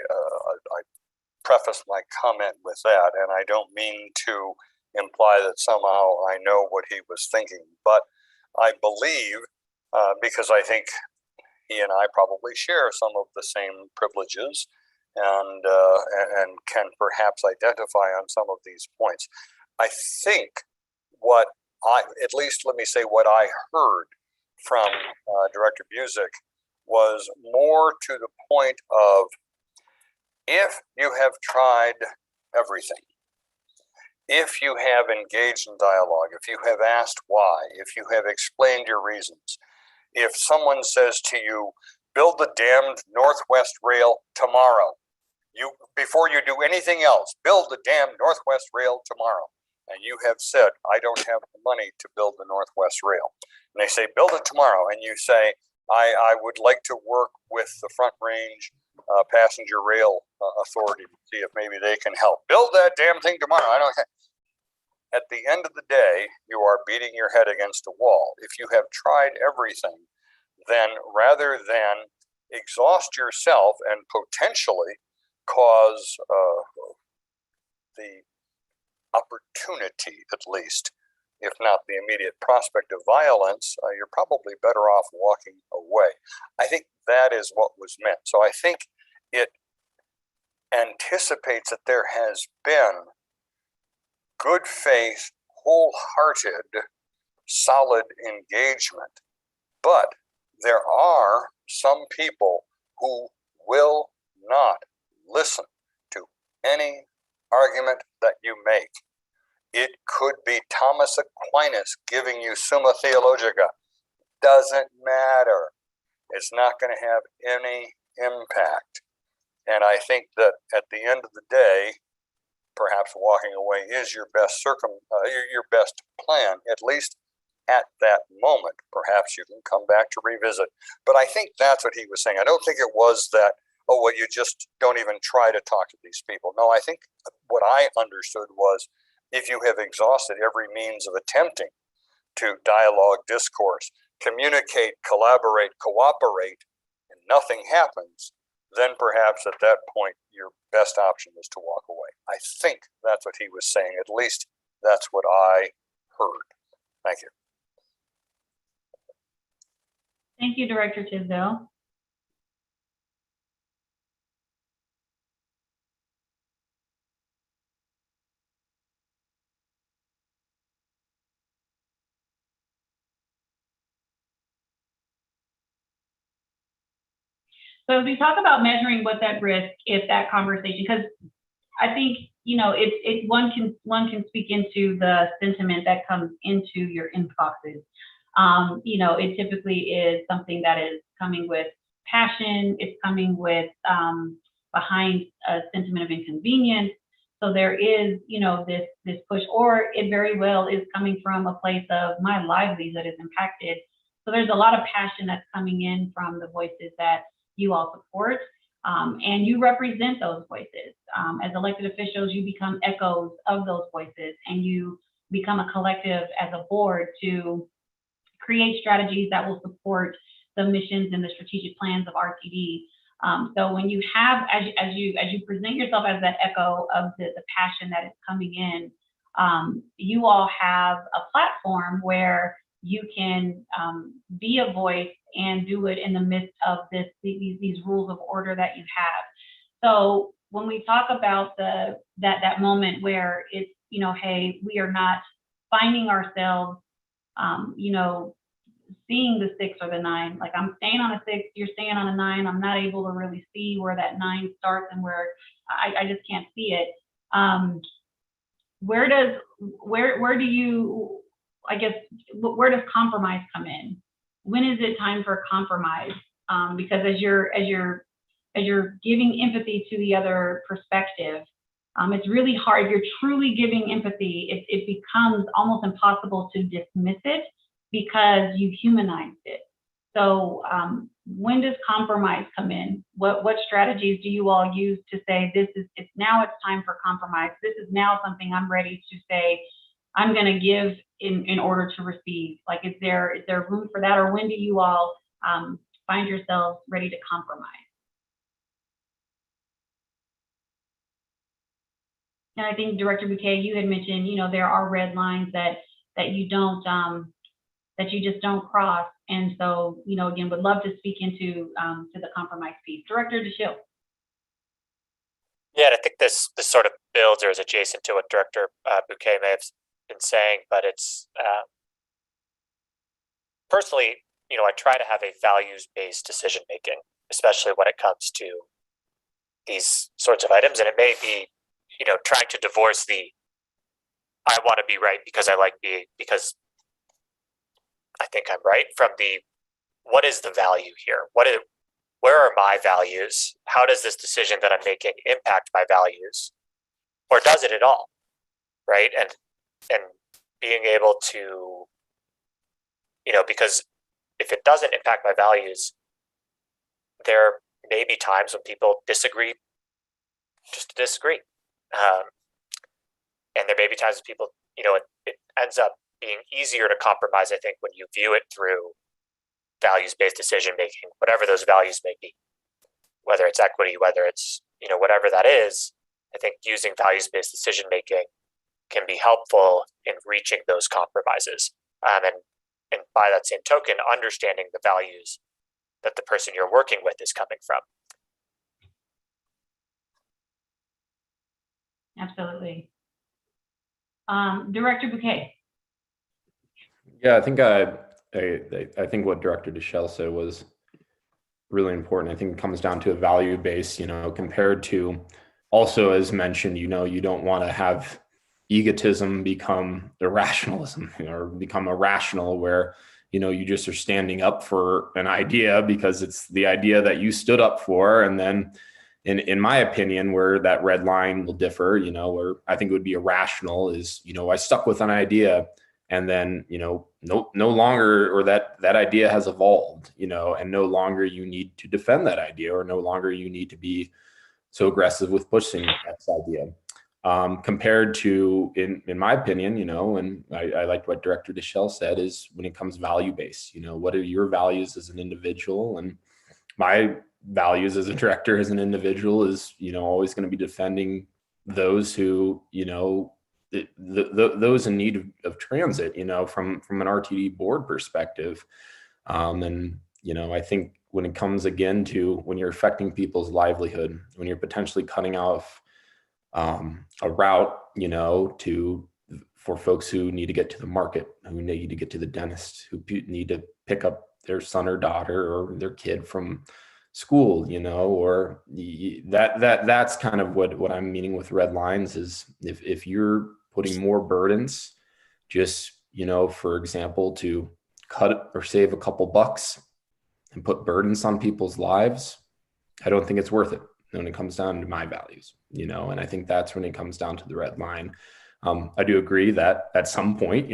preface my comment with that, and I don't mean to imply that somehow I know what he was thinking, but I believe, because I think he and I probably share some of the same privileges and can perhaps identify on some of these points. I think at least let me say what I heard from Director Busick was more to the point of, if you have tried everything, if you have engaged in dialogue, if you have asked why, if you have explained your reasons, if someone says to you, build the damned Northwest Rail tomorrow, before you do anything else, build the damned Northwest Rail tomorrow. And you have said, I don't have the money to build the Northwest Rail. And they say, build it tomorrow. And you say, I would like to work with the Front Range Passenger Rail Authority to see if maybe they can help. Build that damn thing tomorrow. At the end of the day, you are beating your head against a wall. If you have tried everything, then rather than exhaust yourself and potentially cause the opportunity, at least, if not the immediate prospect of violence, you're probably better off walking away. I think that is what was meant. So I think it anticipates that there has been good faith, wholehearted, solid engagement. But there are some people who will not listen to any argument that you make. It could be Thomas Aquinas giving you Summa Theologica. Doesn't matter. It's not going to have any impact. And I think that at the end of the day, perhaps walking away is your best your best plan, at least at that moment. Perhaps you can come back to revisit. But I think that's what he was saying. I don't think it was that, oh, well, you just don't even try to talk to these people. No, I think what I understood was, if you have exhausted every means of attempting to dialogue, discourse, communicate, collaborate, cooperate, and nothing happens, then perhaps at that point, your best option is to walk away. I think that's what he was saying. At least that's what I heard. Thank you. Thank you, Director Tisdale. So as we talk about measuring what's at risk, if that conversation, because I think, you know, it one can speak into the sentiment that comes into your inboxes. You know, it typically is something that is coming with passion. It's coming with behind a sentiment of inconvenience. So there is, you know, this push, or it very well is coming from a place of my livelihood is impacted. So there's a lot of passion that's coming in from the voices that you all support. And you represent those voices. As elected officials, you become echoes of those voices, and you become a collective as a board to create strategies that will support the missions and the strategic plans of RTD. So when you have, as you present yourself as that echo of the passion that is coming in, you all have a platform where you can be a voice and do it in the midst of these rules of order that you have. So when we talk about that moment where it's, hey, we are not finding ourselves, seeing the 6 or the 9, like I'm staying on a 6, you're staying on a 9. I'm not able to really see where that 9 starts and where I just can't see it. Where do you, I guess, where does compromise come in? When is it time for compromise? Because as you're giving empathy to the other perspective, it's really hard. If you're truly giving empathy, it becomes almost impossible to dismiss it because you've humanized it. So when does compromise come in? What strategies do you all use to say it's time for compromise? This is now something I'm ready to say I'm going to give in order to receive. Like, is there room for that, or when do you all find yourselves ready to compromise? And I think Director Bouquet, you had mentioned, there are red lines that you don't that you just don't cross. And so, again, would love to speak into to the compromise piece. Director DeShiel. Yeah, and I think this sort of builds or is adjacent to what Director Bouquet may have been saying, but it's personally, I try to have a values-based decision making, especially when it comes to these sorts of items. And it may be, trying to divorce the I want to be right because because I think I'm right from the what is the value here? Where are my values? How does this decision that I'm making impact my values? Or does it at all? Right? And being able to, because if it doesn't impact my values, there may be times when people disagree just to disagree. And there may be times when people, it ends up being easier to compromise, I think, when you view it through values-based decision making, whatever those values may be, whether it's equity, whether it's, whatever that is. I think using values-based decision making can be helpful in reaching those compromises. And by that same token, understanding the values that the person you're working with is coming from. Absolutely. Director Bouquet. Yeah, I think what Director DeShell said was really important. I think it comes down to a value base, compared to also, as mentioned, you don't want to have egotism become irrationalism or become irrational where, you just are standing up for an idea because it's the idea that you stood up for. And then in my opinion, where that red line will differ, where I think it would be irrational is, I stuck with an idea and then, no longer, or that idea has evolved, and no longer you need to defend that idea, or no longer you need to be so aggressive with pushing that idea. Compared to, in my opinion, and I liked what Director DeShell said, is when it comes value-based, what are your values as an individual? And my values as a director, as an individual is, always going to be defending those who, those in need of transit, from an RTD board perspective. And, I think when it comes again to when you're affecting people's livelihood, when you're potentially cutting off a route, for folks who need to get to the market, who need to get to the dentist, who need to pick up their son or daughter or their kid from school, or that's kind of what I'm meaning with red lines is if you're putting more burdens, just, for example, to cut or save a couple bucks and put burdens on people's lives, I don't think it's worth it when it comes down to my values, and I think that's when it comes down to the red line. I do agree that at some point,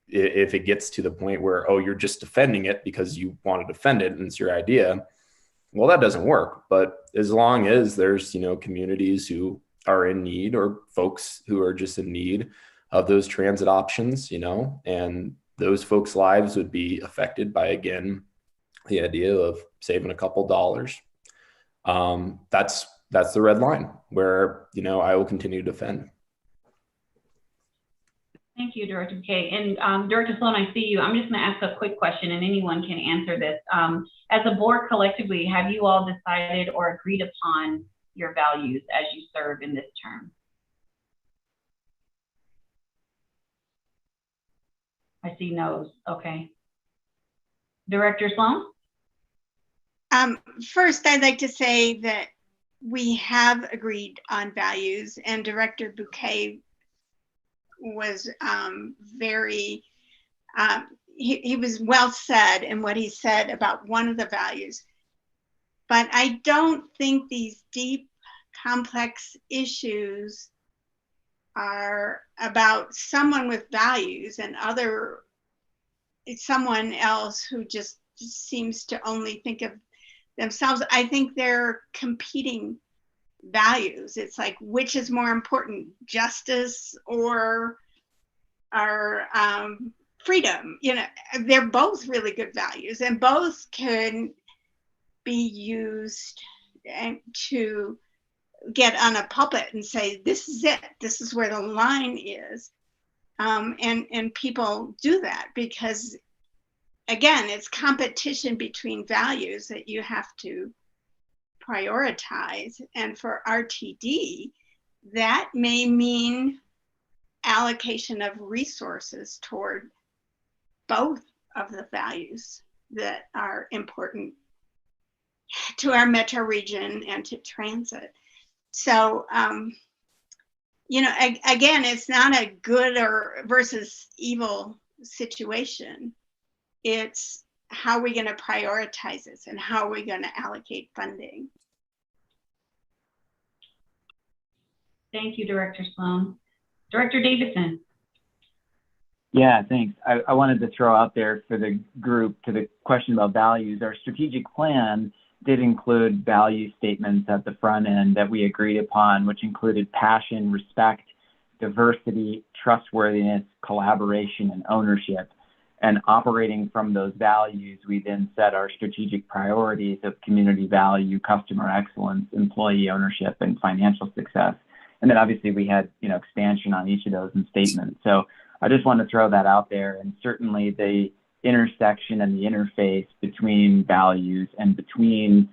if it gets to the point where, you're just defending it because you want to defend it and it's your idea, Well, that doesn't work. But as long as there's, communities who are in need or folks who are just in need of those transit options, and those folks' lives would be affected by, again, the idea of saving a couple dollars. That's the red line where, I will continue to defend. Thank you, Director Bouquet. And Director Sloan, I see you. I'm just going to ask a quick question, and anyone can answer this. As a board collectively, have you all decided or agreed upon your values as you serve in this term? I see no's. Okay. Director Sloan? First, I'd like to say that we have agreed on values, and Director Bouquet was very, he was well said in what he said about one of the values. But I don't think these deep, complex issues are about someone with values and someone else who just seems to only think of themselves. I think they're competing values. It's like, which is more important, justice or our freedom? They're both really good values, and both can be used to get on a pulpit and say, this is it, this is where the line is. And people do that because, again, it's competition between values that you have to prioritize. And for RTD, that may mean allocation of resources toward both of the values that are important to our metro region and to transit. So, again, it's not a good or versus evil situation. It's how are we going to prioritize this and how are we going to allocate funding? Thank you, Director Sloan. Director Davidson. Yeah, thanks. I wanted to throw out there for the group to the question about values. Our strategic plan did include value statements at the front end that we agreed upon, which included passion, respect, diversity, trustworthiness, collaboration, and ownership. And operating from those values, we then set our strategic priorities of community value, customer excellence, employee ownership, and financial success. And then obviously we had, expansion on each of those in statements. So I just want to throw that out there. And certainly the intersection and the interface between values and between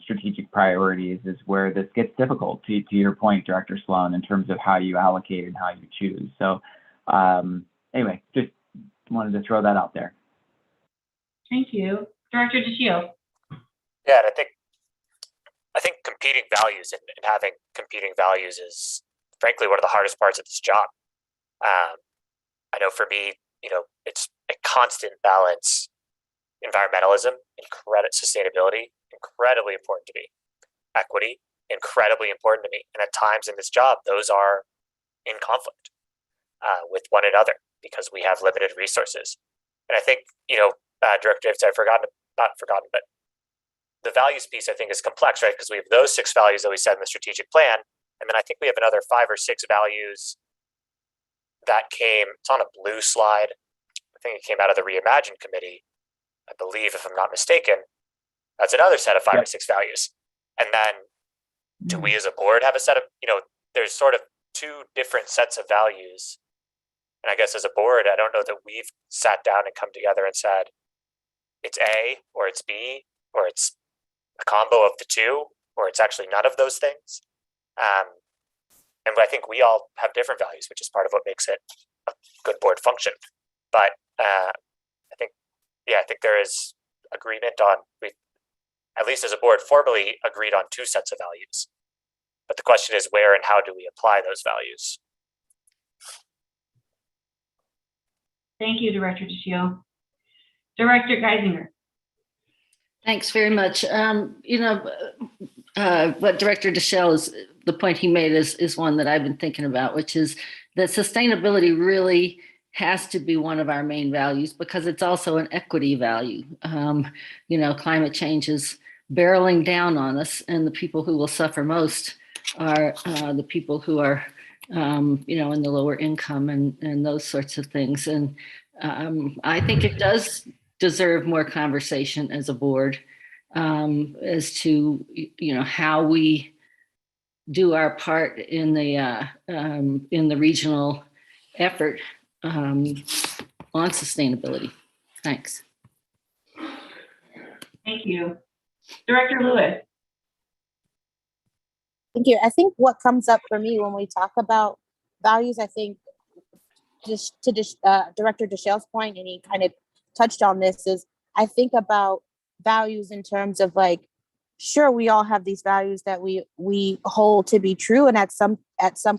strategic priorities is where this gets difficult, to your point, Director Sloan, in terms of how you allocate and how you choose. So anyway, just wanted to throw that out there. Thank you. Director DeShio. Yeah, and I think competing values and having competing values is frankly one of the hardest parts of this job. I know for me, it's a constant balance. Environmentalism and sustainability, incredibly important to me. Equity, incredibly important to me. And at times in this job, those are in conflict with one another because we have limited resources. And I think, Director Davis, not forgotten, but the values piece I think is complex, right? Because we have those 6 values that we set in the strategic plan. And then I think we have another 5 or 6 values that it's on a blue slide. I think it came out of the Reimagine Committee, I believe, if I'm not mistaken. That's another set of 5 or 6 values. And then do we as a board have a set of, there's sort of 2 different sets of values. And I guess as a board, I don't know that we've sat down and come together and said, it's A or it's B or it's a combo of the 2 or it's actually none of those things. And I think we all have different values, which is part of what makes it a good board function. But I think there is agreement on, we at least as a board formally agreed on 2 sets of values. But the question is where and how do we apply those values? Thank you, Director DeShio. Director Geisinger. Thanks very much. What Director DeShio is, the point he made is one that I've been thinking about, which is that sustainability really has to be one of our main values because it's also an equity value. Climate change is barreling down on us, and the people who will suffer most are the people who are, in the lower income and those sorts of things. And I think it does deserve more conversation as a board as to, how we do our part in the regional effort on sustainability. Thanks. Thank you. Director Lewis. Thank you. I think what comes up for me when we talk about values, I think just to Director Deshell's point, and he kind of touched on this, is I think about values in terms of like, sure, we all have these values that we hold to be true, and at some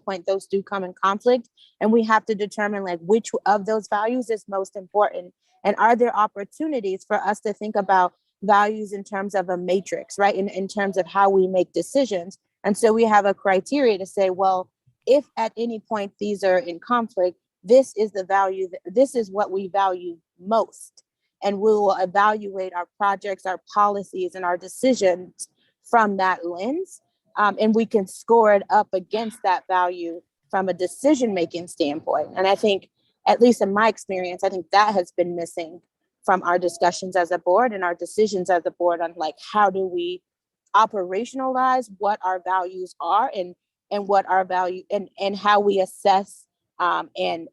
point those do come in conflict, and we have to determine like which of those values is most important, and are there opportunities for us to think about values in terms of a matrix, right? In terms of how we make decisions. And so we have a criteria to say, well, if at any point these are in conflict, this is the value, this is what we value most. And we will evaluate our projects, our policies, and our decisions from that lens. And we can score it up against that value from a decision-making standpoint. And I think, at least in my experience, I think that has been missing from our discussions as a board and our decisions as a board on like, how do we operationalize what our values are and what our value and how we assess and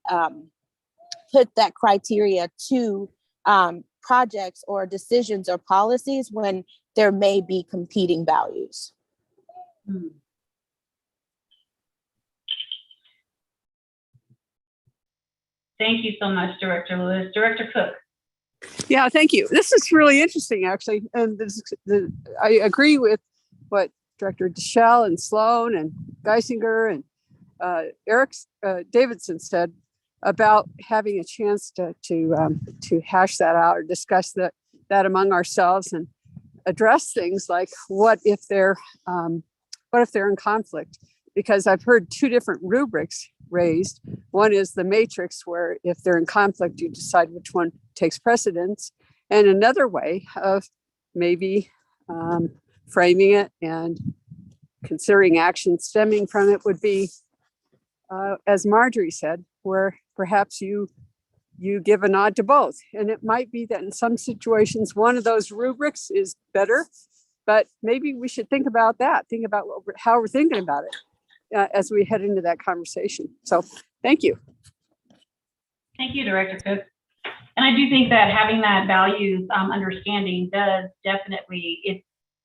put that criteria to projects or decisions or policies when there may be competing values. Thank you so much, Director Lewis. Director Cook. Yeah, thank you. This is really interesting, actually. And I agree with what Director Deshell and Sloan and Geisinger and Eric Davidson said about having a chance to hash that out or discuss that among ourselves and address things like what if they're in conflict? Because I've heard two different rubrics raised. One is the matrix, where if they're in conflict, you decide which one takes precedence. And another way of maybe framing it and considering action stemming from it would be, as Marjorie said, where perhaps you give a nod to both. And it might be that in some situations, one of those rubrics is better, but maybe we should think about that, think about how we're thinking about it as we head into that conversation. So thank you. Thank you, Director Cook. And I do think that having that values understanding does definitely,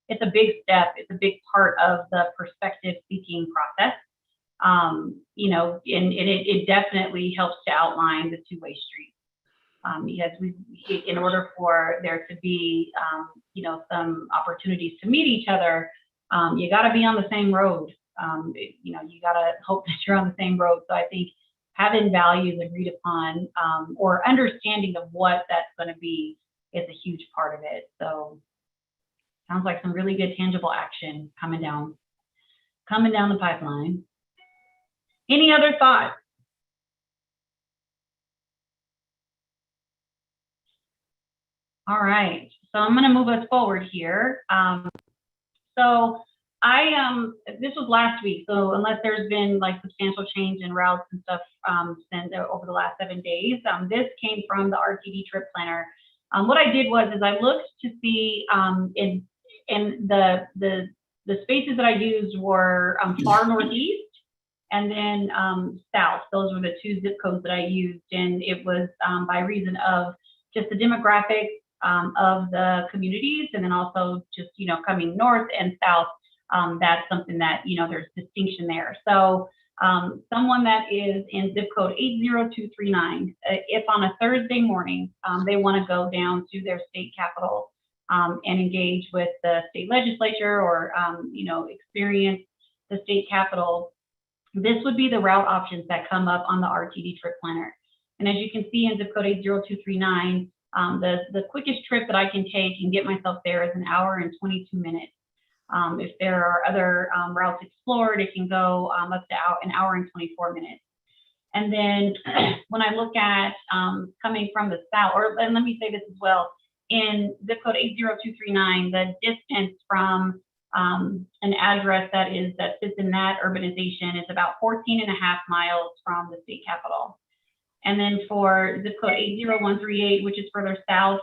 it's a big step. It's a big part of the perspective seeking process. And it definitely helps to outline the two-way street. Because in order for there to be, some opportunities to meet each other, you got to be on the same road. You got to hope that you're on the same road. So I think having values agreed upon or understanding of what that's going to be is a huge part of it. So sounds like some really good tangible action coming down the pipeline. Any other thoughts? All right, so I'm going to move us forward here. This was last week, so unless there's been like substantial change in routes and stuff sent over the last 7 days, this came from the RTD trip planner. What I did was I looked to see in the spaces that I used were far northeast and then south. Those were the two zip codes that I used, and it was by reason of just the demographics of the communities, and then also just coming north and south. That's something that there's distinction there. So someone that is in zip code 80239, if on a Thursday morning they want to go down to their state capital and engage with the state legislature or experience the state capital, this would be the route options that come up on the RTD trip planner. And as you can see in zip code 80239, the quickest trip that I can take and get myself there is 1 hour and 22 minutes. If there are other routes explored, it can go up to 1 hour and 24 minutes. And then when I look at coming from the south, and let me say this as well, in zip code 80239, the distance from an address that sits in that urbanization is about 14 and a half miles from the state capitol. And then for zip code 80138, which is further south,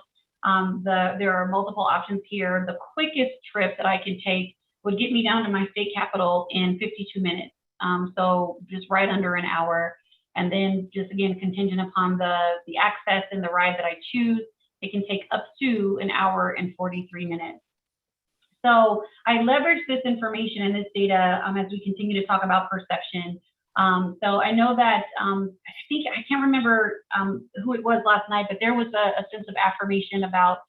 there are multiple options here. The quickest trip that I can take would get me down to my state capitol in 52 minutes. So just right under an hour. And then just again, contingent upon the access and the ride that I choose, it can take up to an hour and 43 minutes. So I leverage this information and this data as we continue to talk about perception. So I know that I can't remember who it was last night, but there was a sense of affirmation about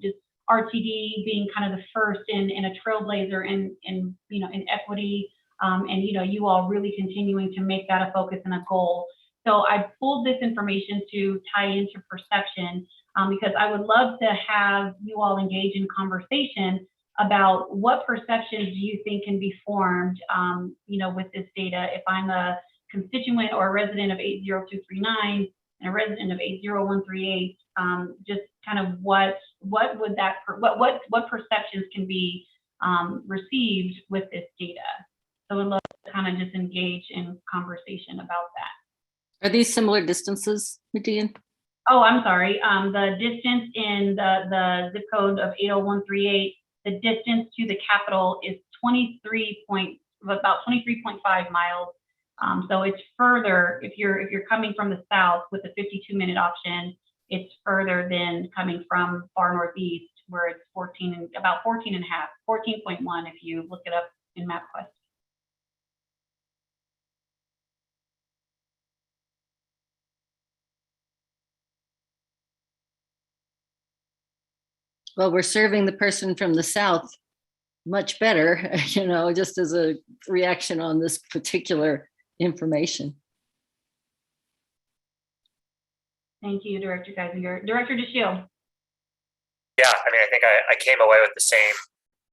just RTD being kind of the first in a trailblazer in equity, and you all really continuing to make that a focus and a goal. So I pulled this information to tie into perception because I would love to have you all engage in conversation about what perceptions do you think can be formed, with this data. If I'm a constituent or a resident of 80239 and a resident of 80138, just kind of what perceptions can be received with this data. So we'd love to kind of just engage in conversation about that. Are these similar distances, Median? Oh, I'm sorry. The distance in the zip code of 80138, the distance to the Capitol is about 23.5 miles. So it's further, if you're coming from the south with the 52-minute option, it's further than coming from far northeast, where it's about 14 and a half, 14.1 if you look it up in MapQuest. Well, we're serving the person from the south much better, just as a reaction on this particular information. Thank you, Director Geisinger. Director DeShield. Yeah, I think I came away with the same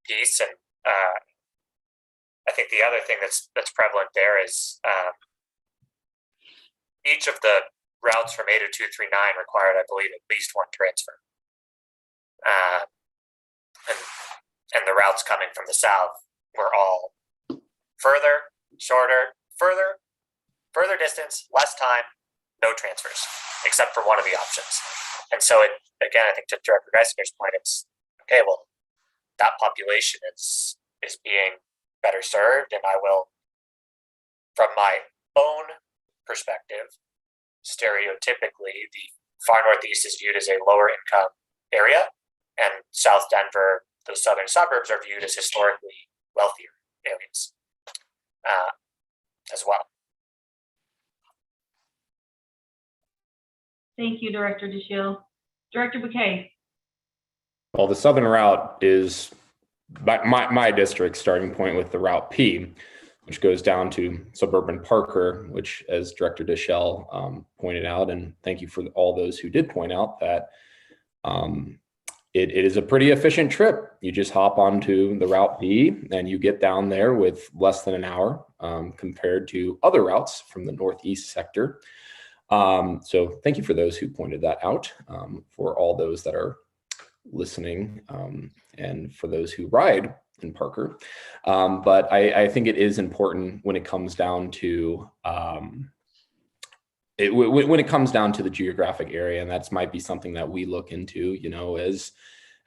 piece, and I think the other thing that's prevalent there is each of the routes from 80239 required, I believe, at least one transfer. And the routes coming from the south were all further, shorter, further distance, less time, no transfers, except for one of the options. And so again, I think to Director Geisinger's point, it's okay, well, that population is being better served, and I will, from my own perspective, stereotypically, the far northeast is viewed as a lower income area, and South Denver, those southern suburbs, are viewed as historically wealthier areas as well. Thank you, Director DeShield. Director Bouquet. Well, the southern route is my district starting point with the Route P, which goes down to suburban Parker, which, as Director DeShield pointed out, and thank you for all those who did point out that it is a pretty efficient trip. You just hop onto the Route B and you get down there with less than an hour compared to other routes from the Northeast sector. So thank you for those who pointed that out, for all those that are listening, and for those who ride in Parker. But I think it is important when it comes down to when it comes down to the geographic area, and that's might be something that we look into,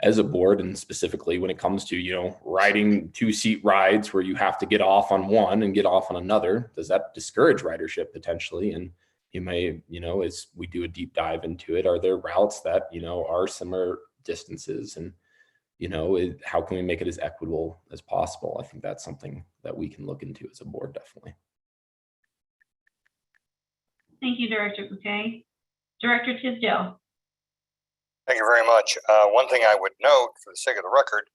as a board, and specifically when it comes to, riding 2-seat rides where you have to get off on one and get off on another. Does that discourage ridership potentially? And you may, as we do a deep dive into it, are there routes that, are similar distances, and, how can we make it as equitable as possible? I think that's something that we can look into as a board, definitely. Thank you, Director Bouquet. Director Tisdale. Thank you very much. One thing I would note, for the sake of the record,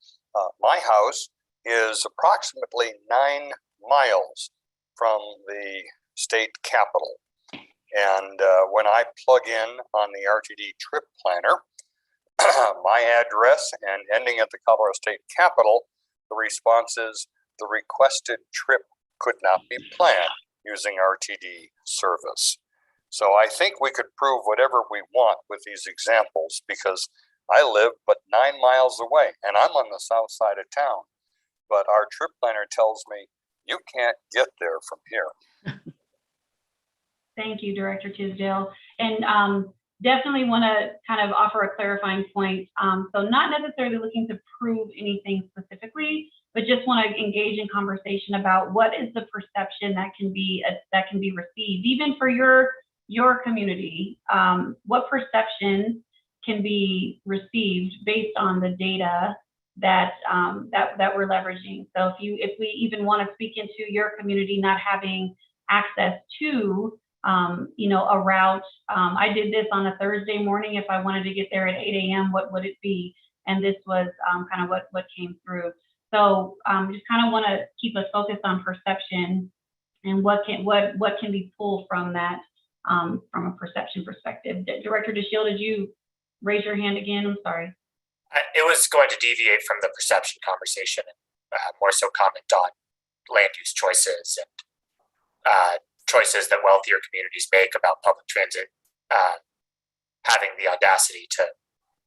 my house is approximately 9 miles from the state capitol. And when I plug in on the RTD trip planner, my address and ending at the Colorado State Capitol, the response is the requested trip could not be planned using RTD service. So I think we could prove whatever we want with these examples, because I live but 9 miles away, and I'm on the south side of town. But our trip planner tells me you can't get there from here. Thank you, Director Tisdale. And definitely want to kind of offer a clarifying point. So not necessarily looking to prove anything specifically, but just want to engage in conversation about what is the perception that can be received, even for your community. What perception can be received based on the data that we're leveraging. So if we even want to speak into your community not having access to a route. I did this on a Thursday morning. If I wanted to get there at 8 a.m., what would it be? And this was kind of what came through. So just kind of want to keep us focused on perception and what can be pulled from that from a perception perspective. Director DeShiel, did you raise your hand again? I'm sorry. It was going to deviate from the perception conversation and more so comment on land use choices and choices that wealthier communities make about public transit, having the audacity to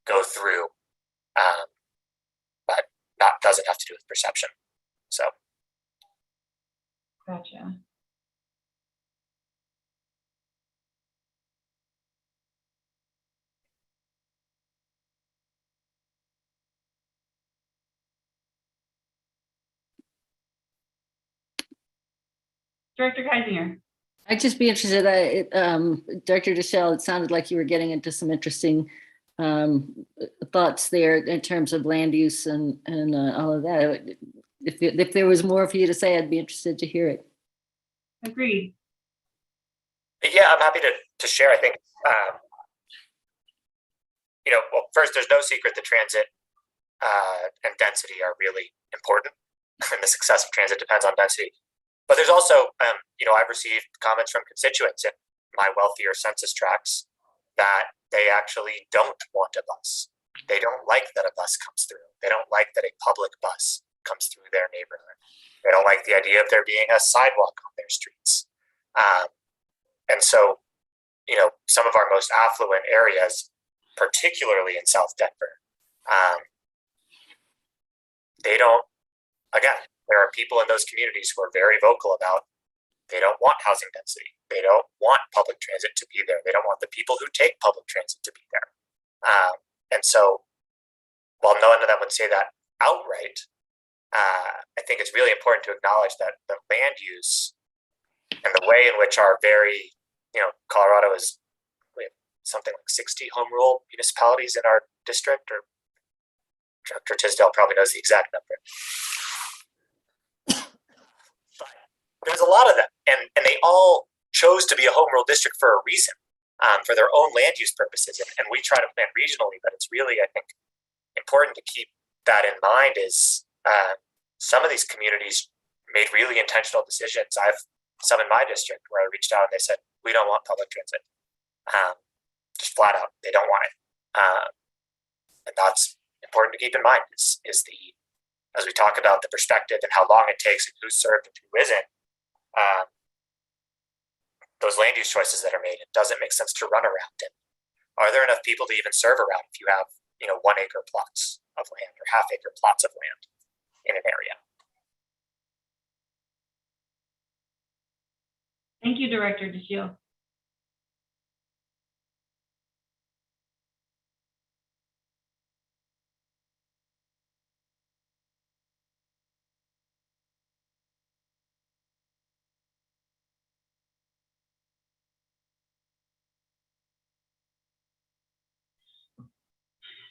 go through, but doesn't have to do with perception. So. Gotcha. Director Geisinger. I'd just be interested, Director DeShiel, it sounded like you were getting into some interesting thoughts there in terms of land use and all of that. If there was more for you to say, I'd be interested to hear it. Agreed. Yeah, I'm happy to share. I think, well, first, there's no secret that transit and density are really important, and the success of transit depends on density. But there's also, I've received comments from constituents in my wealthier census tracts that they actually don't want a bus. They don't like that a bus comes through. They don't like that a public bus comes through their neighborhood. They don't like the idea of there being a sidewalk on their streets. And so, some of our most affluent areas, particularly in South Denver, they don't, again, there are people in those communities who are very vocal about they don't want housing density. They don't want public transit to be there. They don't want the people who take public transit to be there. And so while none of them would say that outright, I think it's really important to acknowledge that the land use and the way in which our very, Colorado is, we have something like 60 home rule municipalities in our district, or Dr. Tisdale probably knows the exact number. There's a lot of them, and they all chose to be a home rule district for a reason, for their own land use purposes. And we try to plan regionally, but it's really, I think, important to keep that in mind is some of these communities made really intentional decisions. I have some in my district where I reached out and they said, we don't want public transit. Just flat out, they don't want it. And that's important to keep in mind is as we talk about the perspective and how long it takes and who's served and who isn't, those land use choices that are made, it doesn't make sense to run around it. Are there enough people to even serve around if you have, 1 acre plots of land or half acre plots of land in an area? Thank you, Director DeShiel.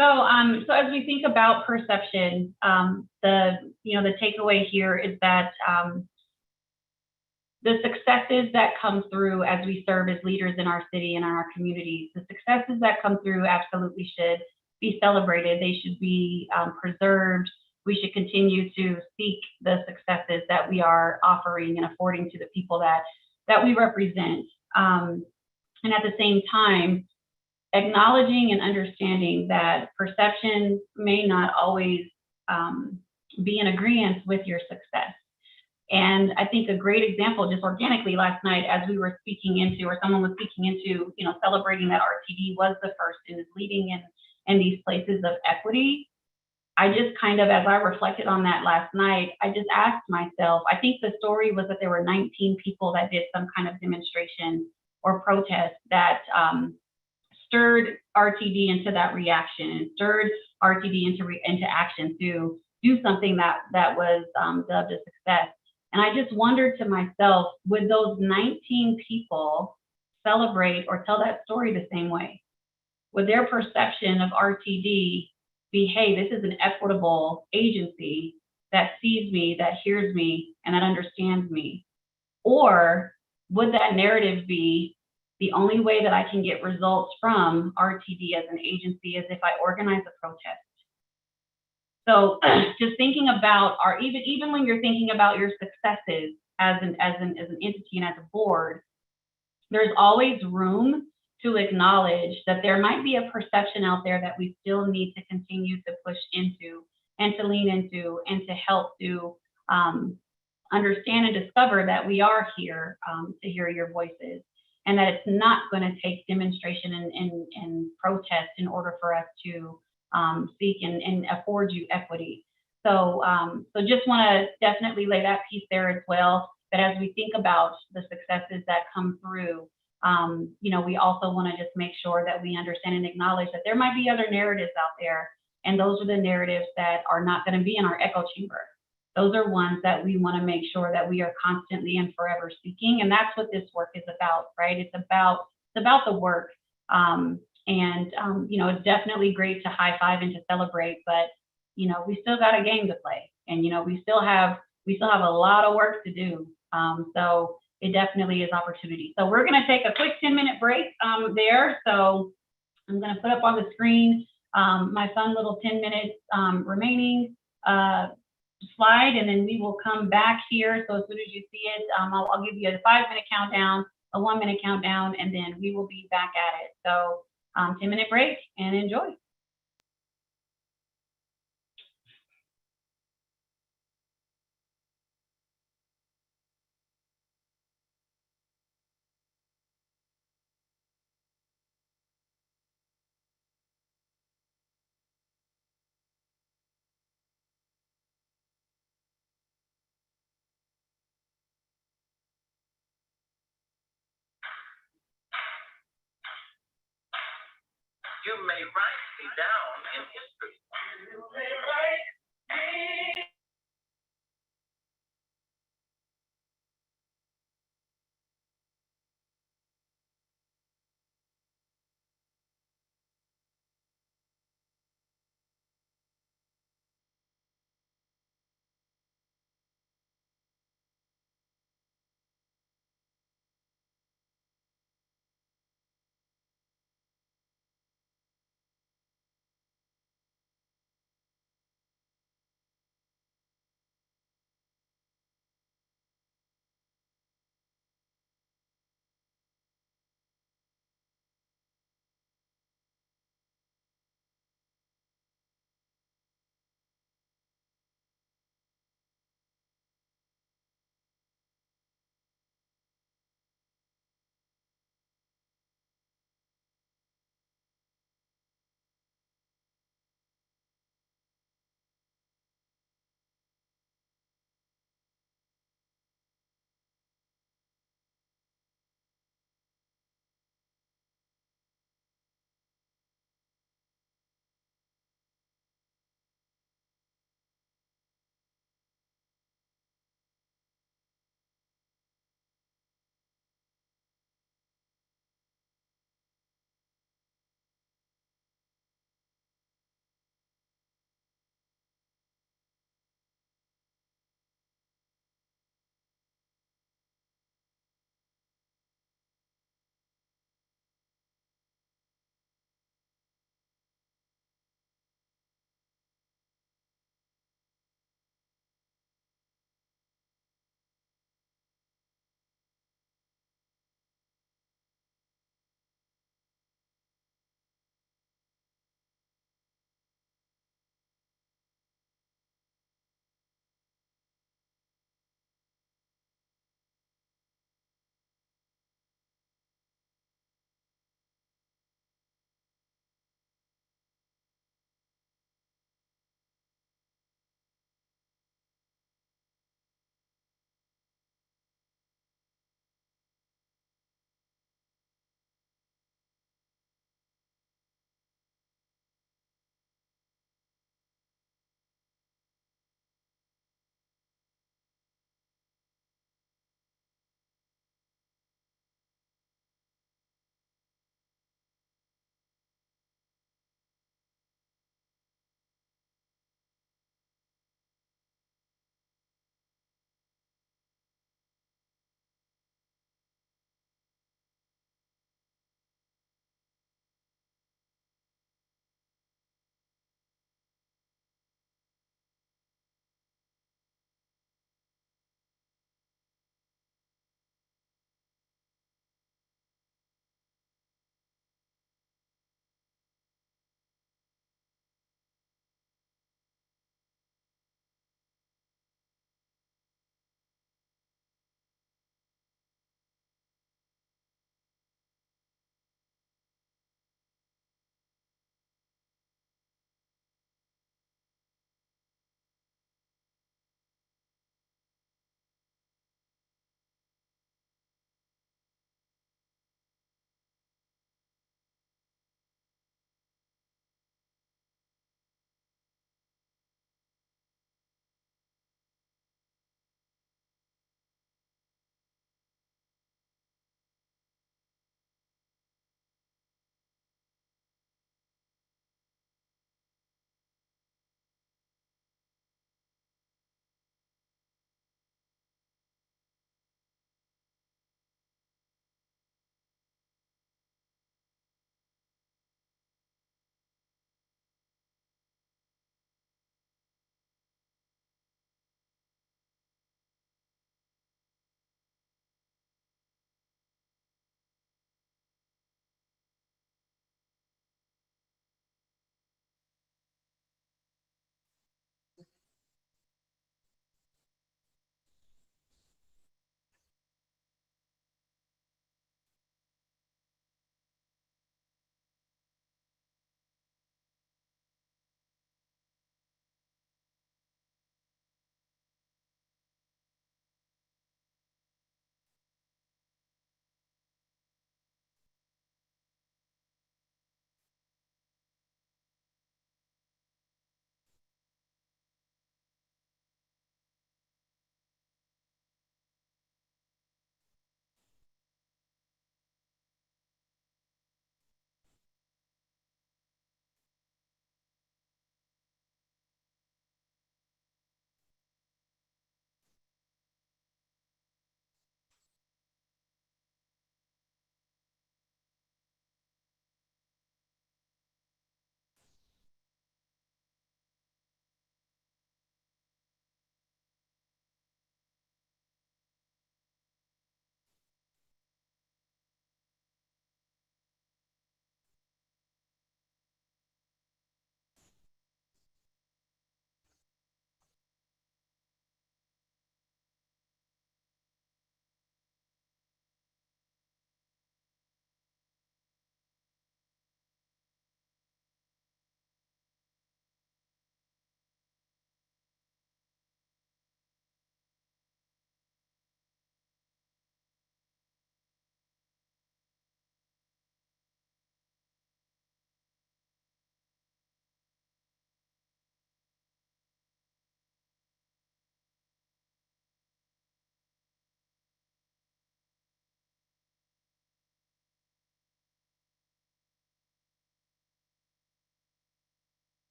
So as we think about perception, the takeaway here is that the successes that come through as we serve as leaders in our city and in our communities, the successes that come through absolutely should be celebrated. They should be preserved. We should continue to seek the successes that we are offering and affording to the people that we represent. And at the same time, acknowledging and understanding that perceptions may not always be in agreement with your success. And I think a great example, just organically last night, as we were speaking into, or someone was speaking into, celebrating that RTD was the first and is leading and these places of equity, I just kind of, as I reflected on that last night, I just asked myself, I think the story was that there were 19 people that did some kind of demonstration or protest that stirred RTD into that reaction and stirred RTD into action to do something that was dubbed a success. And I just wondered to myself, would those 19 people celebrate or tell that story the same way? Would their perception of RTD be, hey, this is an equitable agency that sees me, that hears me, and that understands me? Or would that narrative be, the only way that I can get results from RTD as an agency is if I organize a protest? So just thinking about even when you're thinking about your successes as an entity and as a board, there's always room to acknowledge that there might be a perception out there that we still need to continue to push into and to lean into and to help to understand and discover that we are here to hear your voices, and that it's not going to take demonstration and protest in order for us to seek and afford you equity. So, so just want to definitely lay that piece there as well, that as we think about the successes that come through, you know, we also want to just make sure that we understand and acknowledge that there might be other narratives out there, and those are the narratives that are not going to be in our echo chamber. Those are ones that we want to make sure that we are constantly and forever seeking, and that's what this work is about, right? It's about the work, you know, it's definitely great to high five and to celebrate, but you know, we still got a game to play, and you know, we still have a lot of work to do. So it definitely is opportunity. So we're going to take a quick 10-minute break there. So I'm going to put up on the screen my fun little 10 minutes remaining slide, and then we will come back here. So as soon as you see it, I'll give you a 5-minute countdown, a 1-minute countdown, and then we will be back at it. So 10-minute break and enjoy. You may write me down in history. You may write me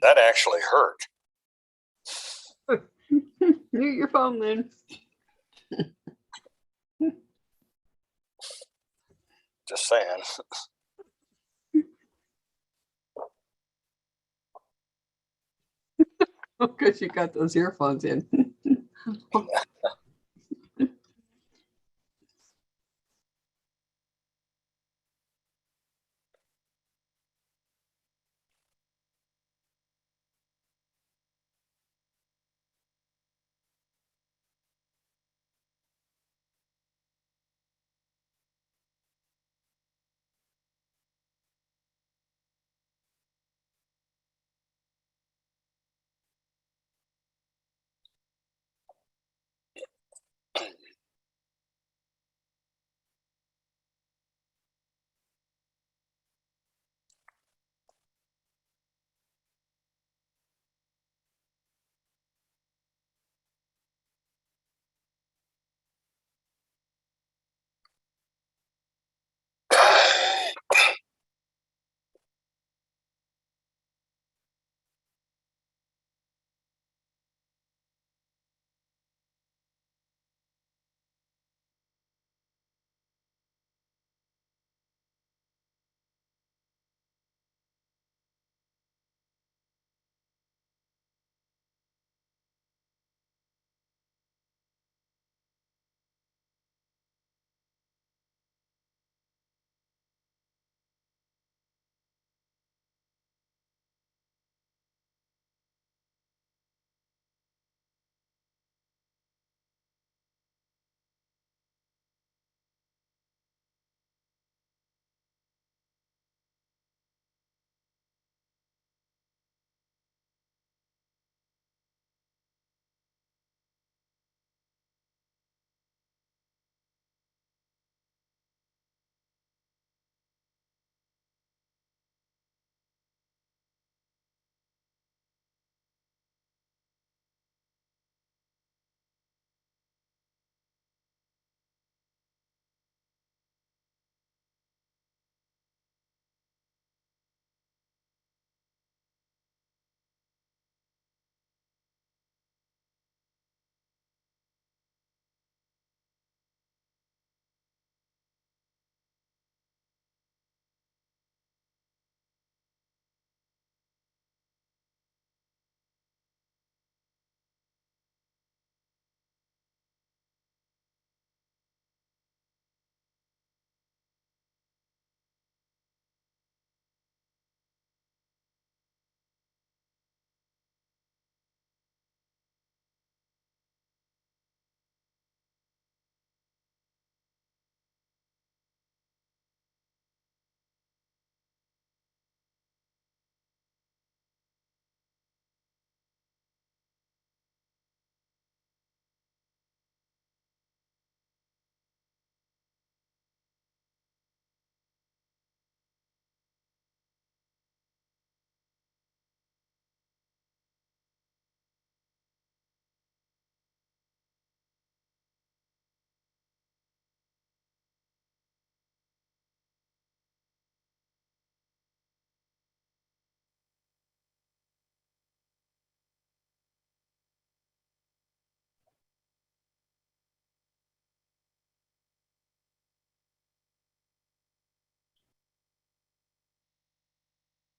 That actually hurt. Mute your phone, Lynn. Just saying. Because you got those earphones in.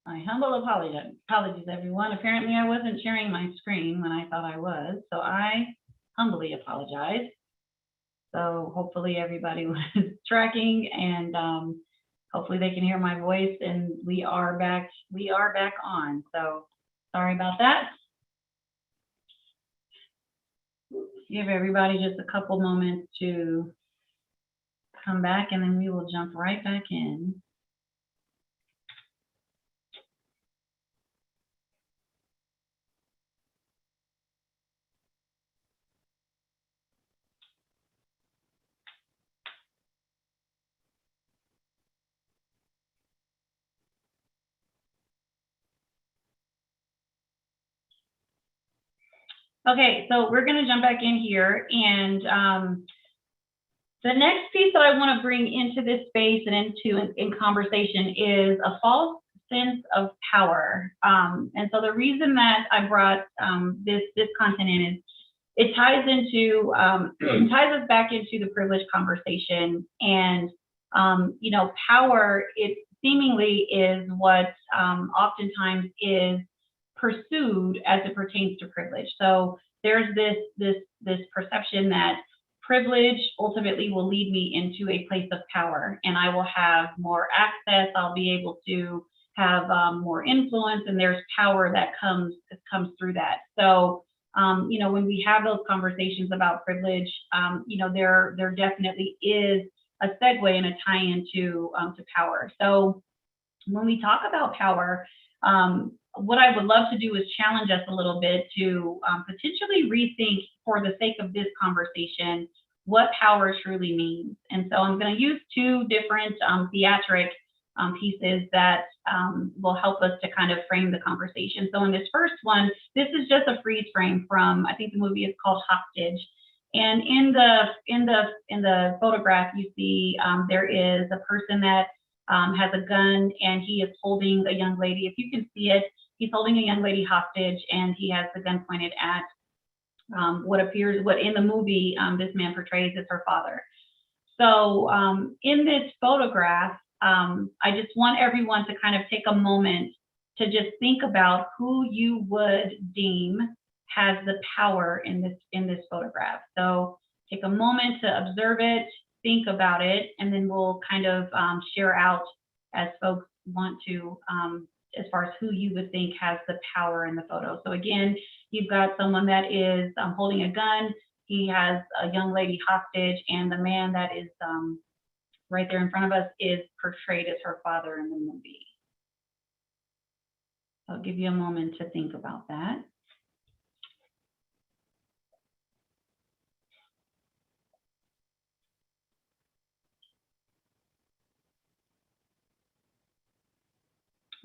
My humble apologies, everyone. Apparently I wasn't sharing my screen when I thought I was, so I humbly apologize. So hopefully everybody was tracking, and hopefully they can hear my voice, and we are back on. So sorry about that. Give everybody just a couple moments to come back, and then we will jump right back in. Okay, so we're going to jump back in here, and the next piece that I want to bring into this space and into in conversation is a false sense of power. And so the reason that I brought this content in is it ties into ties us back into the privilege conversation. And you know, power, it seemingly is what oftentimes is pursued as it pertains to privilege. So there's this perception that privilege ultimately will lead me into a place of power, and I will have more access. I'll be able to have more influence, and there's power that comes through that. So you know, when we have those conversations about privilege, you know, there definitely is a segue and a tie-in to power. So when we talk about power, what I would love to do is challenge us a little bit to potentially rethink, for the sake of this conversation, what power truly means. And so I'm going to use two different theatric pieces that will help us to kind of frame the conversation. So in this first one, this is just a freeze frame from, I think the movie is called Hostage. And in the photograph, you see there is a person that has a gun, and he is holding a young lady. If you can see it, he's holding a young lady hostage, and he has the gun pointed at what in the movie this man portrays as her father. So in this photograph, I just want everyone to kind of take a moment to just think about who you would deem has the power in this photograph. So take a moment to observe it, think about it, and then we'll kind of share out as folks want to, as far as who you would think has the power in the photo. So again, you've got someone that is holding a gun. He has a young lady hostage, and the man that is right there in front of us is portrayed as her father in the movie. I'll give you a moment to think about that.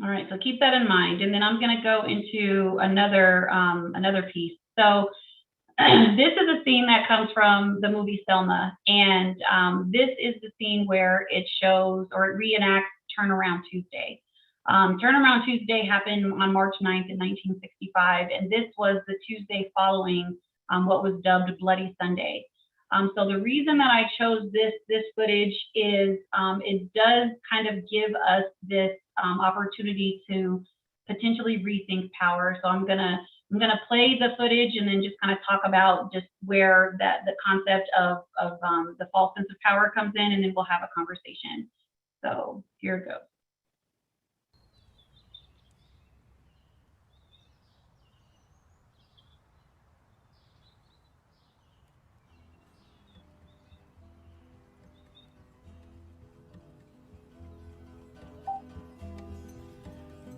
All right, so keep that in mind. And then I'm going to go into another piece. So this is a scene that comes from the movie Selma. And this is the scene where it shows, or it reenacts, Turnaround Tuesday. Turnaround Tuesday happened on March 9th in 1965. And this was the Tuesday following what was dubbed Bloody Sunday. So the reason that I chose this footage is it does kind of give us this opportunity to potentially rethink power. So I'm gonna play the footage and then just kind of talk about just where the concept of the false sense of power comes in, and then we'll have a conversation. So here it goes.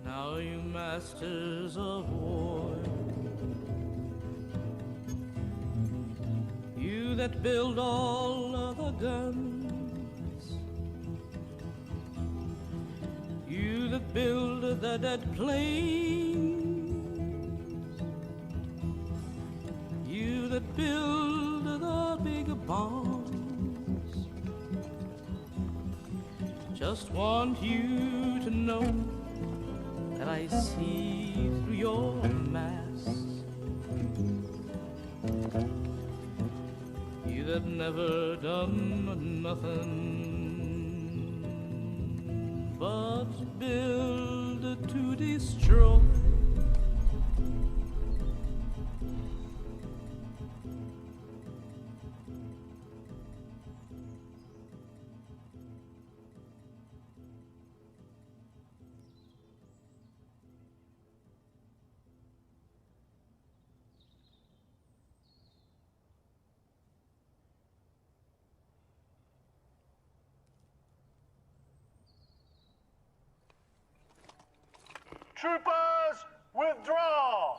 Now you masters of war, you that build all of the guns, you that build the dead planes, you that build the big bombs, just want you to know that I see through your mask. You that never done nothing but build to destroy. Troopers, withdraw!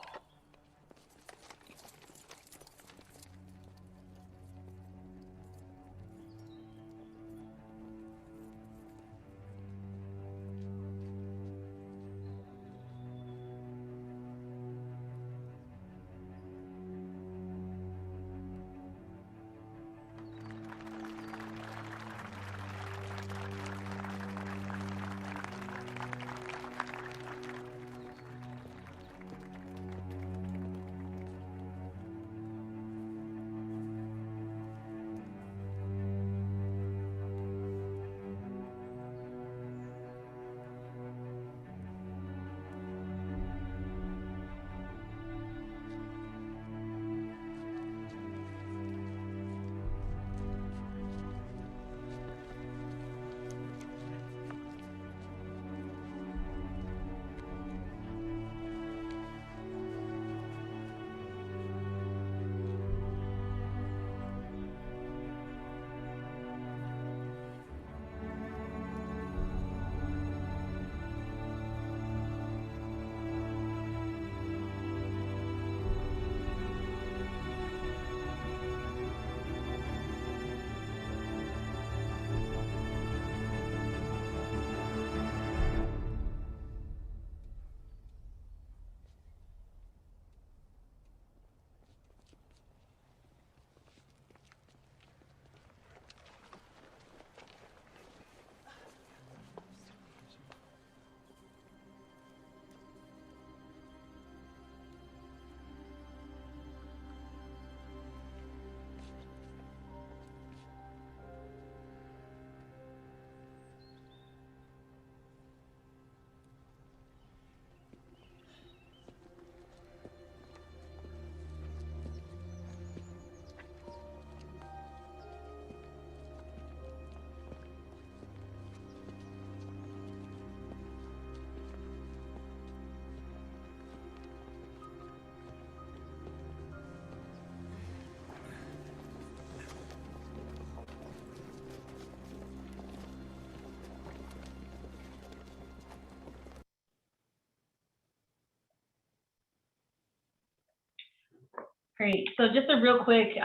Great. So just a real quick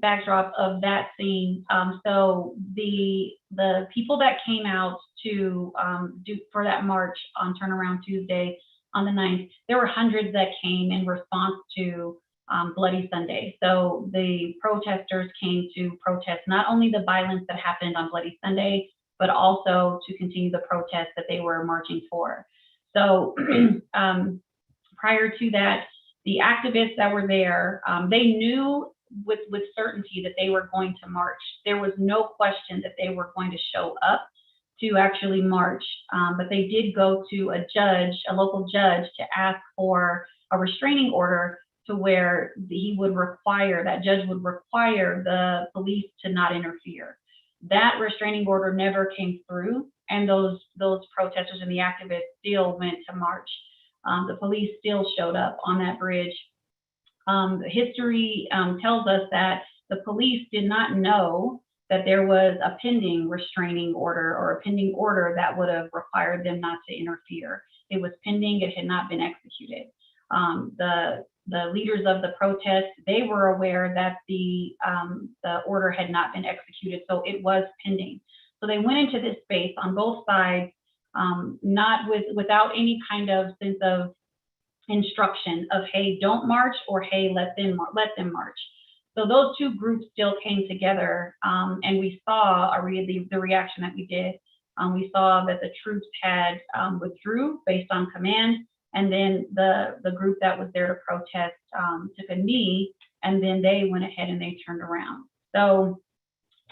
backdrop of that scene. So the people that came out to do for that march on Turnaround Tuesday on the 9th, there were hundreds that came in response to Bloody Sunday. So the protesters came to protest not only the violence that happened on Bloody Sunday, but also to continue the protest that they were marching for. So prior to that, the activists that were there, they knew with certainty that they were going to march. There was no question that they were going to show up to actually march, but they did go to a judge, a local judge, to ask for a restraining order to where he would require, that judge would require the police to not interfere. That restraining order never came through, and those protesters and the activists still went to march. The police still showed up on that bridge. History tells us that the police did not know that there was a pending restraining order or a pending order that would have required them not to interfere. It was pending, it had not been executed. The leaders of the protest, they were aware that the order had not been executed, so it was pending. So they went into this space on both sides, not without any kind of sense of instruction of, hey, don't march, or hey, let them march. So those two groups still came together, and we saw the reaction that we did. We saw that the troops had withdrew based on command, and then the group that was there to protest took a knee, and then they went ahead and they turned around. So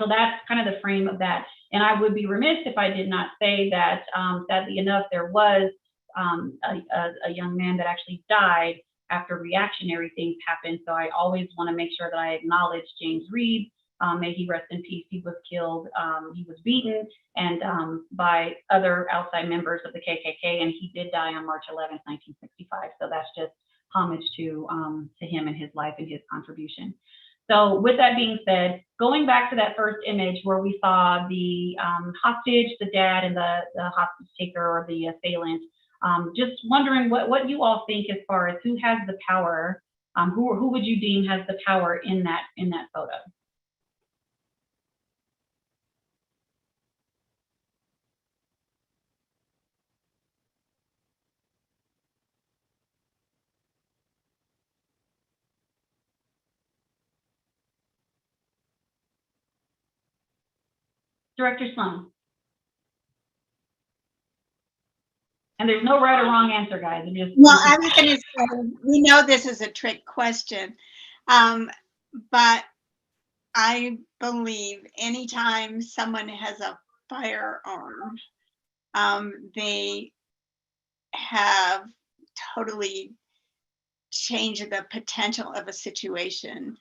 that's kind of the frame of that. And I would be remiss if I did not say that, sadly enough, there was a young man that actually died after reactionary things happened. So I always want to make sure that I acknowledge James Reed. May he rest in peace. He was killed. He was beaten and by other outside members of the KKK, and he did die on March 11th, 1965. So that's just homage to him and his life and his contribution. So with that being said, going back to that first image where we saw the hostage, the dad, and the hostage taker or the assailant, just wondering what you all think as far as who has the power, who would you deem has the power in that photo? Director Sloan. And there's no right or wrong answer, guys. Well, I was going to say, we know this is a trick question, but I believe anytime someone has a firearm, they have totally changed the potential of a situation,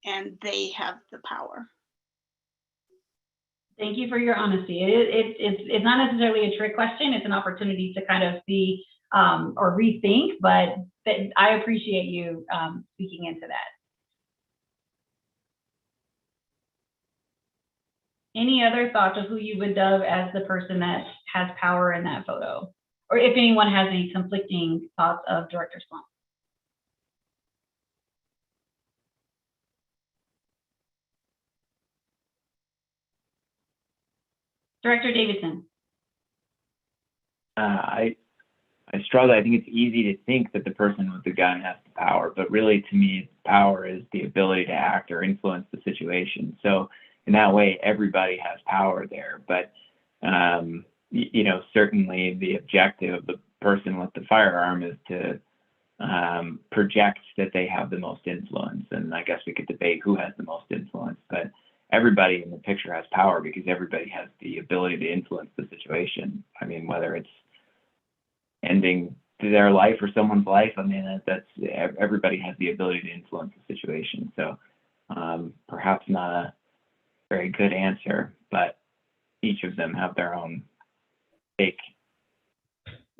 and they have the power. Thank you for your honesty. It's not necessarily a trick question. It's an opportunity to kind of see or rethink, but I appreciate you speaking into that. Any other thoughts of who you would dub as the person that has power in that photo? Or if anyone has any conflicting thoughts of Director Sloan? Director Davidson. I struggle. I think it's easy to think that the person with the gun has the power, but really to me, power is the ability to act or influence the situation. So in that way, everybody has power there. But, certainly the objective of the person with the firearm is to project that they have the most influence. And I guess we could debate who has the most influence, but everybody in the picture has power because everybody has the ability to influence the situation. I mean, whether it's ending their life or someone's life, I mean, that's everybody has the ability to influence the situation. So perhaps not a very good answer, but each of them have their own take.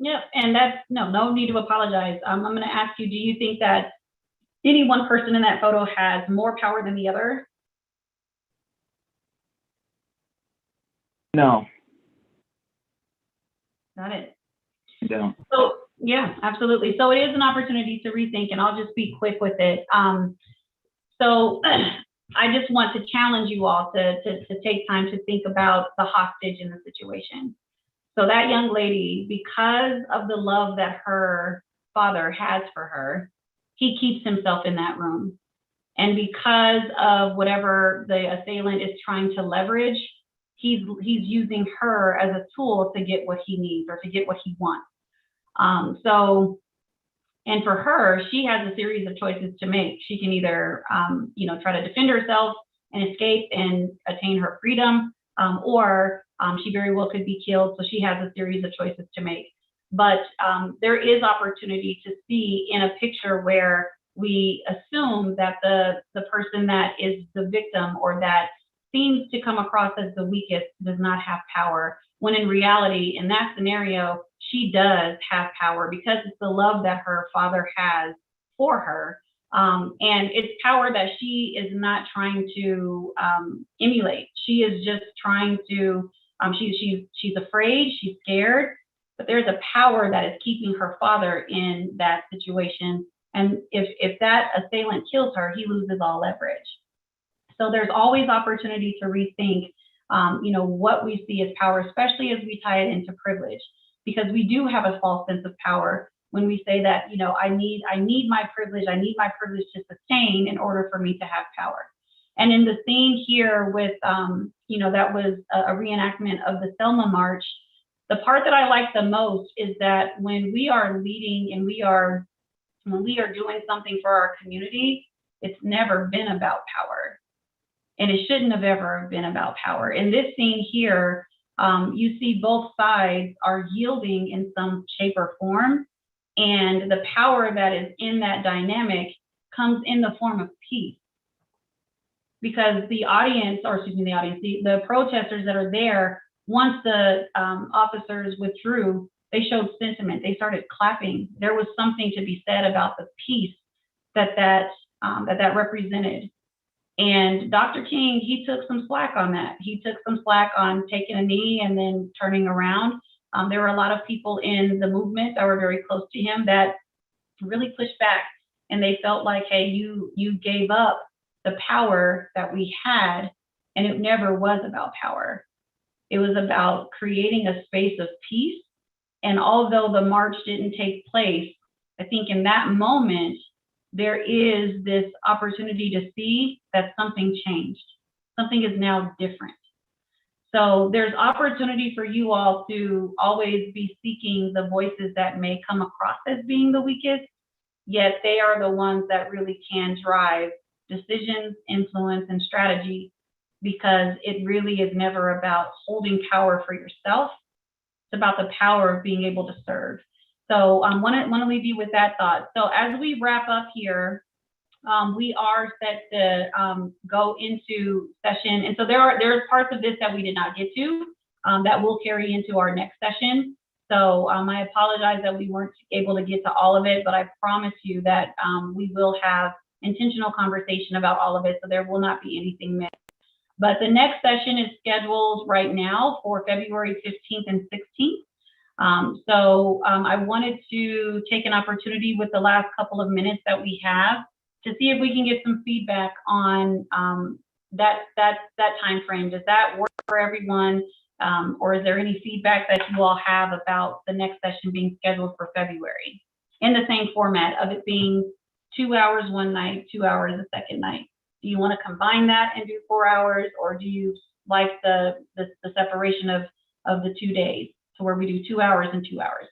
Yep, and that's no need to apologize. I'm going to ask you, do you think that any one person in that photo has more power than the other? No. Got it. Don't. So yeah, absolutely. So it is an opportunity to rethink, and I'll just be quick with it. So I just want to challenge you all to take time to think about the hostage in the situation. So that young lady, because of the love that her father has for her, he keeps himself in that room. And because of whatever the assailant is trying to leverage, he's using her as a tool to get what he needs or to get what he wants. And for her, she has a series of choices to make. She can either, try to defend herself and escape and attain her freedom, or she very well could be killed. So she has a series of choices to make. But there is opportunity to see in a picture where we assume that the person that is the victim or that seems to come across as the weakest does not have power, when in reality, in that scenario, she does have power because it's the love that her father has for her. And it's power that she is not trying to emulate. She is just trying to, she's afraid, she's scared, but there's a power that is keeping her father in that situation. And if that assailant kills her, he loses all leverage. So there's always opportunity to rethink, what we see as power, especially as we tie it into privilege, because we do have a false sense of power when we say that, I need my privilege, to sustain in order for me to have power. And in the scene here with, that was a reenactment of the Selma March, the part that I like the most is that when we are leading and when we are doing something for our community, it's never been about power. And it shouldn't have ever been about power. In this scene here, you see both sides are yielding in some shape or form. And the power that is in that dynamic comes in the form of peace. Because the protesters that are there, once the officers withdrew, they showed sentiment. They started clapping. There was something to be said about the peace that represented. And Dr. King, he took some slack on that. He took some slack on taking a knee and then turning around. There were a lot of people in the movement that were very close to him that really pushed back, and they felt like, hey, you gave up the power that we had, and it never was about power. It was about creating a space of peace. And although the march didn't take place, I think in that moment, there is this opportunity to see that something changed. Something is now different. So there's opportunity for you all to always be seeking the voices that may come across as being the weakest, yet they are the ones that really can drive decisions, influence, and strategy, because it really is never about holding power for yourself. It's about the power of being able to serve. So I want to leave you with that thought. So as we wrap up here, we are set to go into session. And so there's parts of this that we did not get to that will carry into our next session. So I apologize that we weren't able to get to all of it, but I promise you that we will have intentional conversation about all of it. So there will not be anything missed. But the next session is scheduled right now for February 15th and 16th. I wanted to take an opportunity with the last couple of minutes that we have to see if we can get some feedback on that time frame. Does that work for everyone? Or is there any feedback that you all have about the next session being scheduled for February in the same format of it being 2 hours one night, 2 hours the second night? Do you want to combine that and do 4 hours, or do you like the separation of the 2 days to where we do 2 hours and 2 hours?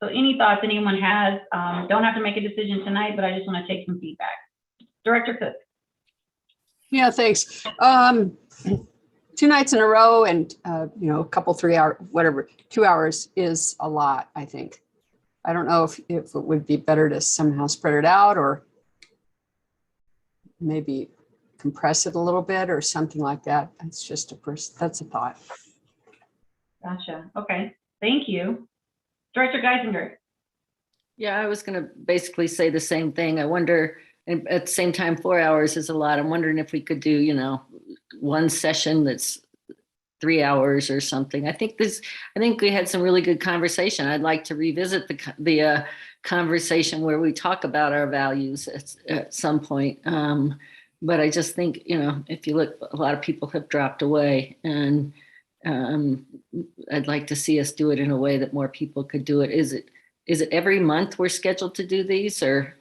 So any thoughts anyone has? Don't have to make a decision tonight, but I just want to take some feedback. Director Cook. Yeah, thanks. 2 nights in a row and, a couple, 3 hour, whatever, 2 hours is a lot, I think. I don't know if it would be better to somehow spread it out or maybe compress it a little bit or something like that. That's just that's a thought. Gotcha. Okay. Thank you. Director Geisinger. Yeah, I was going to basically say the same thing. I wonder, and at the same time, 4 hours is a lot. I'm wondering if we could do, one session that's 3 hours or something. I think we had some really good conversation. I'd like to revisit the conversation where we talk about our values at some point. But I just think, if you look, a lot of people have dropped away, and I'd like to see us do it in a way that more people could do it. Is it every month we're scheduled to do these, or?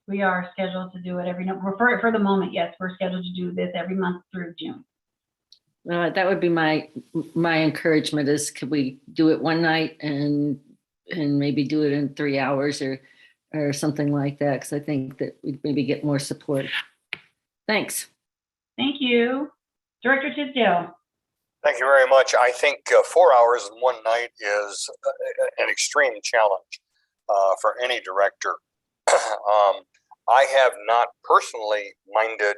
We are scheduled to do it every, for the moment, yes, we're scheduled to do this every month through June. That would be my encouragement is, could we do it one night and maybe do it in 3 hours or something like that? Because I think that we'd maybe get more support. Thanks. Thank you. Director Tisdale. Thank you very much. I think 4 hours in one night is an extreme challenge for any director. I have not personally minded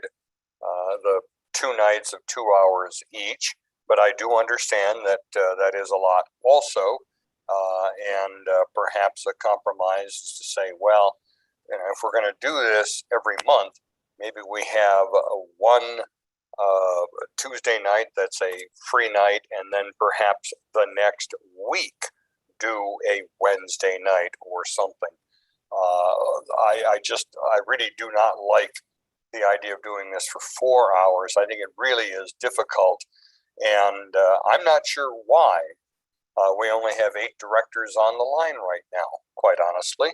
the 2 nights of 2 hours each, but I do understand that that is a lot also. And perhaps a compromise is to say, well, if we're going to do this every month, maybe we have one Tuesday night that's a free night, and then perhaps the next week do a Wednesday night or something. I really do not like the idea of doing this for 4 hours. I think it really is difficult, and I'm not sure why we only have 8 directors on the line right now, quite honestly.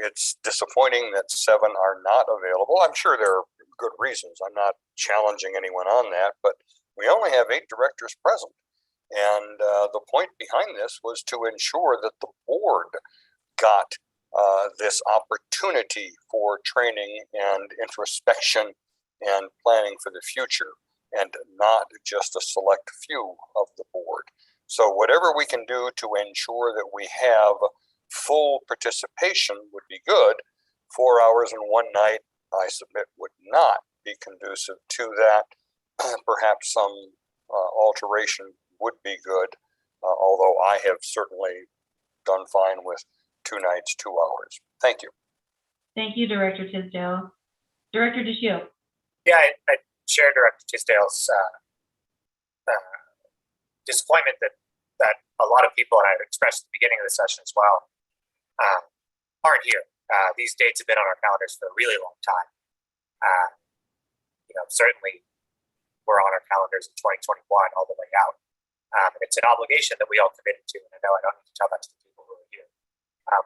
It's disappointing that 7 are not available. I'm sure there are good reasons. I'm not challenging anyone on that, but we only have 8 directors present. And the point behind this was to ensure that the board got this opportunity for training and introspection and planning for the future, and not just a select few of the board. So whatever we can do to ensure that we have full participation would be good. 4 hours in one night, I submit, would not be conducive to that. Perhaps some alteration would be good, although I have certainly done fine with 2 nights, 2 hours. Thank you. Thank you, Director Tisdale. Director DeShiel. Yeah, I share Director Tisdale's disappointment that a lot of people, and I expressed at the beginning of the session as well, aren't here. These dates have been on our calendars for a really long time. Certainly we're on our calendars in 2021 all the way out. It's an obligation that we all committed to, and I know I don't need to tell that to the people who are here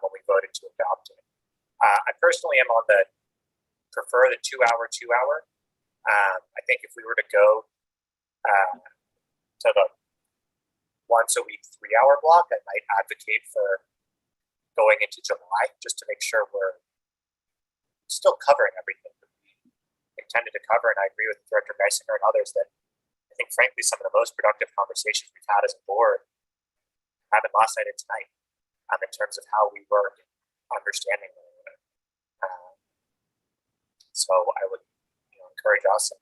when we voted to adopt it. I personally am on prefer the 2 hour. I think if we were to go to the once a week 3 hour block, I might advocate for going into July just to make sure we're still covering everything that we intended to cover. And I agree with Director Geisinger and others that I think, frankly, some of the most productive conversations we've had as a board happened last night and tonight in terms of how we work and understanding one another. So I would encourage us and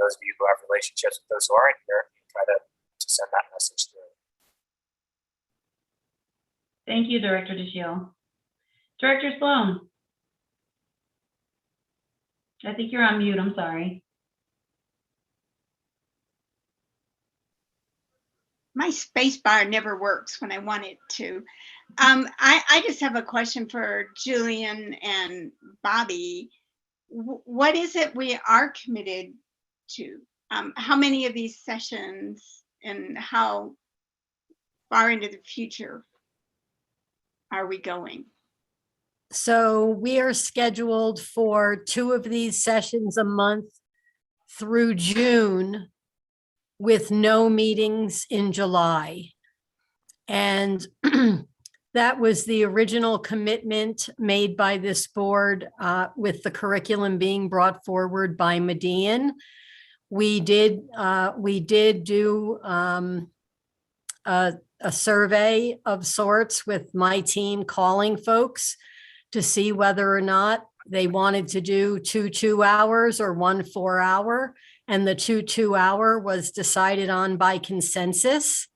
those of you who have relationships with those who aren't here, try to send that message through. Thank you, Director DeShiel. Director Sloan. I think you're on mute. I'm sorry. My space bar never works when I want it to. I just have a question for Julian and Bobby. What is it we are committed to? How many of these sessions and how far into the future are we going? So we are scheduled for 2 of these sessions a month through June, with no meetings in July. And that was the original commitment made by this board with the curriculum being brought forward by Median. We did do a survey of sorts with my team, calling folks to see whether or not they wanted to do 2 2 hours or 1 4 hour. And the 2 2 hour was decided on by consensus.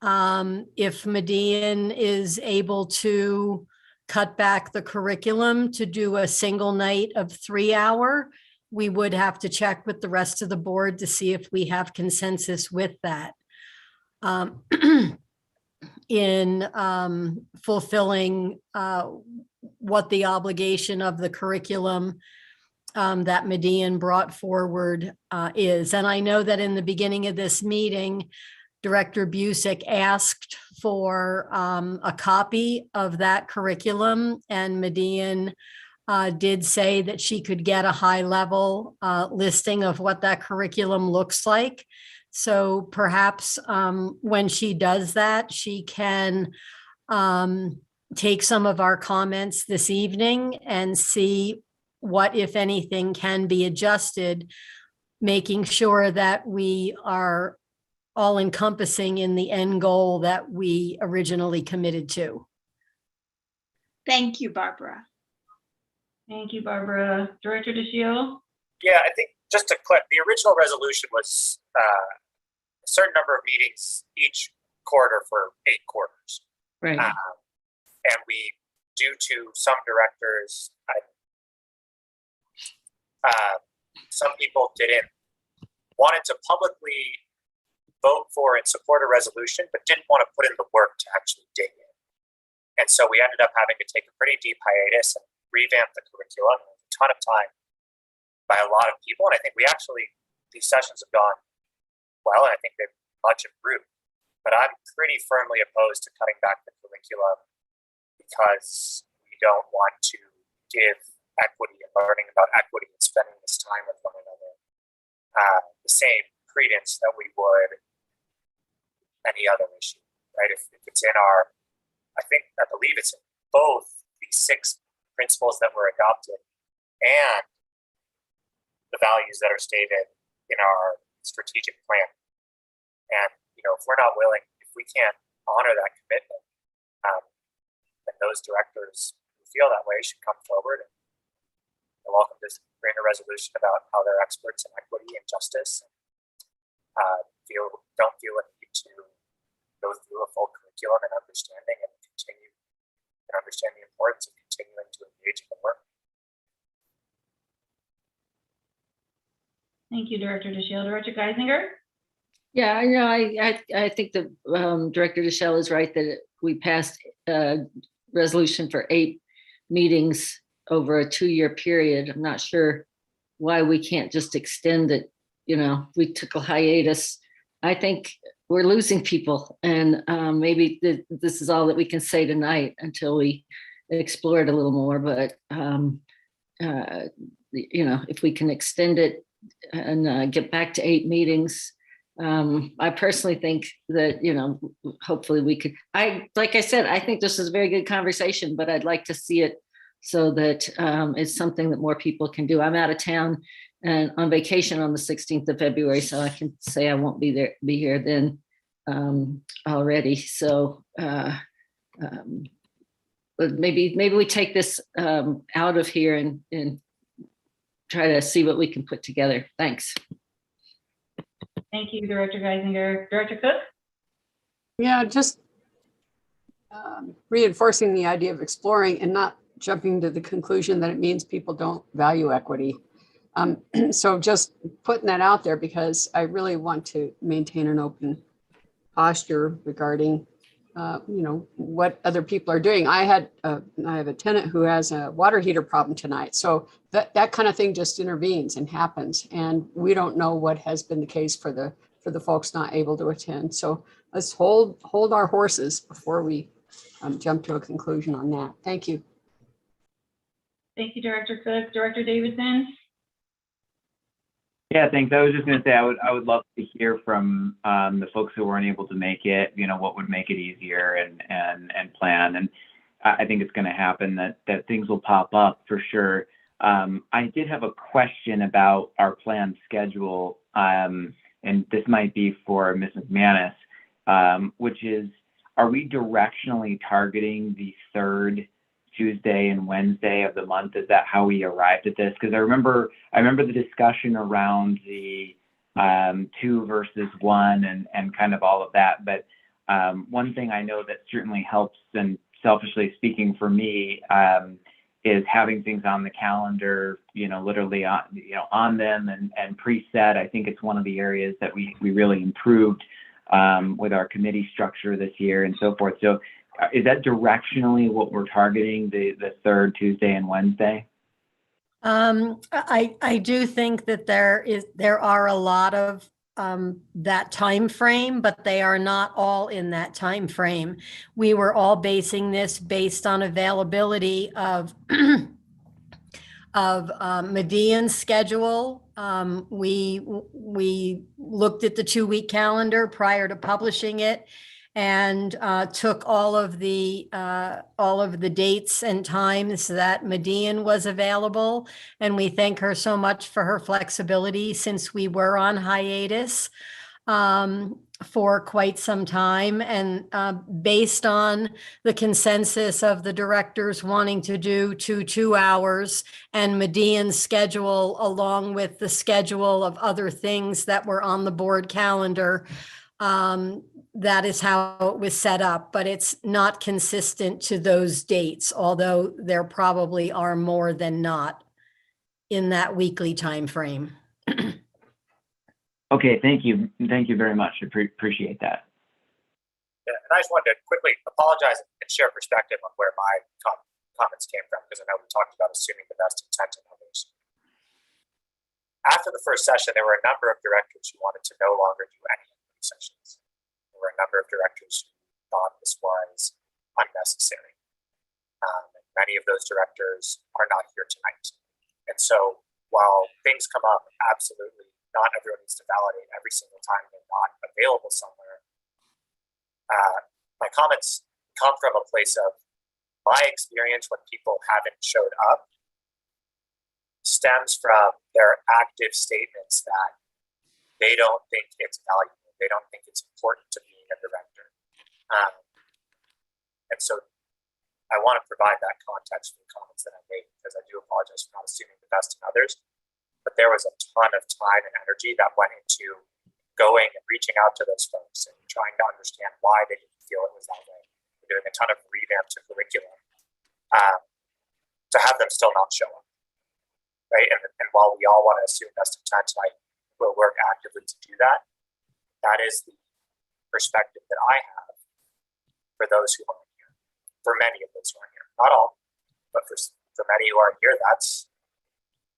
If Median is able to cut back the curriculum to do a single night of 3 hour, we would have to check with the rest of the board to see if we have consensus with that. In fulfilling what the obligation of the curriculum that Median brought forward is. And I know that in the beginning of this meeting, Director Busick asked for a copy of that curriculum, and Median did say that she could get a high-level listing of what that curriculum looks like. So perhaps when she does that, she can take some of our comments this evening and see what, if anything, can be adjusted, making sure that we are all encompassing in the end goal that we originally committed to. Thank you, Barbara. Thank you, Barbara. Director DeShiel? Yeah, I think just to click, the original resolution was a certain number of meetings each quarter for 8 quarters. Right. And we, due to some directors, some people wanted to publicly vote for and support a resolution, but didn't want to put in the work to actually dig in. And so we ended up having to take a pretty deep hiatus and revamp the curriculum. A ton of time by a lot of people. And I think these sessions have gone well, and I think they've much improved. But I'm pretty firmly opposed to cutting back the curriculum because we don't want to give equity and learning about equity and spending this time with one another the same credence that we would any other issue, right? If it's in I believe it's in both the 6 principles that were adopted and the values that are stated in our strategic plan. And, if we're not willing, if we can't honor that commitment, then those directors who feel that way should come forward and they're welcome to bring a resolution about how they're experts in equity and justice and don't feel a need to go through a full curriculum and understanding and understand the importance of continuing to engage in the work. Thank you, Director DeShiel. Director Geisinger? Yeah, I know. I think that Director DeShiel is right that we passed a resolution for 8 meetings over a 2-year period. I'm not sure why we can't just extend it. We took a hiatus. I think we're losing people, and maybe this is all that we can say tonight until we explore it a little more. But if we can extend it and get back to 8 meetings, I personally think that hopefully we could. Like I said, I think this is a very good conversation, but I'd like to see it so that it's something that more people can do. I'm out of town and on vacation on the 16th of February, so I can say I won't be here then already. So but maybe we take this out of here and try to see what we can put together. Thanks. Thank you, Director Geisinger. Director Cook? Yeah, just reinforcing the idea of exploring and not jumping to the conclusion that it means people don't value equity. So just putting that out there, because I really want to maintain an open posture regarding, what other people are doing. I have a tenant who has a water heater problem tonight. So that kind of thing just intervenes and happens. And we don't know what has been the case for the folks not able to attend. So let's hold our horses before we jump to a conclusion on that. Thank you. Thank you, Director Cook. Director Davidson? Yeah, thanks. I was just going to say I would love to hear from the folks who weren't able to make it. What would make it easier and plan. And I think it's going to happen that things will pop up for sure. I did have a question about our planned schedule, and this might be for Mrs. Manis, which is, are we directionally targeting the 3rd Tuesday and Wednesday of the month? Is that how we arrived at this? Because I remember the discussion around the 2 versus 1 and kind of all of that. But one thing I know that certainly helps, and selfishly speaking for me, is having things on the calendar, literally on them and preset. I think it's one of the areas that we really improved with our committee structure this year and so forth. So is that directionally what we're targeting, the third Tuesday and Wednesday? I do think that there are a lot of that time frame, but they are not all in that time frame. We were all basing this based on availability of Median's schedule. We looked at the 2-week calendar prior to publishing it, and took all of the dates and times that Median was available. And we thank her so much for her flexibility, since we were on hiatus for quite some time. And based on the consensus of the directors wanting to do 2 hours, and Median's schedule, along with the schedule of other things that were on the board calendar, that is how it was set up, but it's not consistent to those dates, although there probably are more than not in that weekly time frame. Okay, thank you. Thank you very much. Appreciate that. Yeah, and I just wanted to quickly apologize and share perspective on where my comments came from, because I know we talked about assuming the best intent in others. After the first session, there were a number of directors who wanted to no longer do any of these sessions. There were a number of directors who thought this was unnecessary. Many of those directors are not here tonight. And so while things come up, absolutely not everyone needs to validate every single time they're not available somewhere. My comments come from a place of my experience when people haven't showed up stems from their active statements that they don't think it's valuable. They don't think it's important to being a director. And so I want to provide that context for the comments that I made, because I do apologize for not assuming the best in others. But there was a ton of time and energy that went into going and reaching out to those folks and trying to understand why they didn't feel it was that way. We're doing a ton of revamp to curriculum to have them still not show up. Right. And while we all want to assume best intent, I will work actively to do that. That is the perspective that I have for those who aren't here, for many of those who aren't here. Not all, but for many who aren't here, that's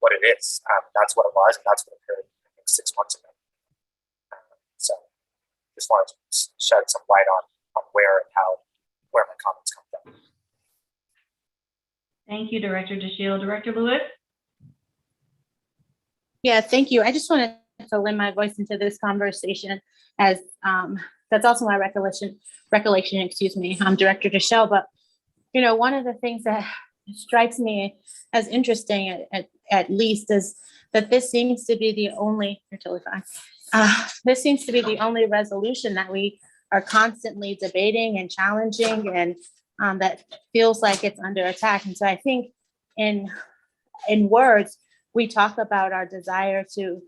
what it is. That's what it was, and that's what occurred, I think, 6 months ago. So just wanted to shed some light on where my comments come from. Thank you, Director DeShiel. Director Lewis? Yeah, thank you. I just wanted to lend my voice into this conversation, as that's also my recollection, Director DeShiel. But, one of the things that strikes me as interesting, at least, is that this seems to be the only, you're totally fine. This seems to be the only resolution that we are constantly debating and challenging, and that feels like it's under attack. And so I think in words, we talk about our desire to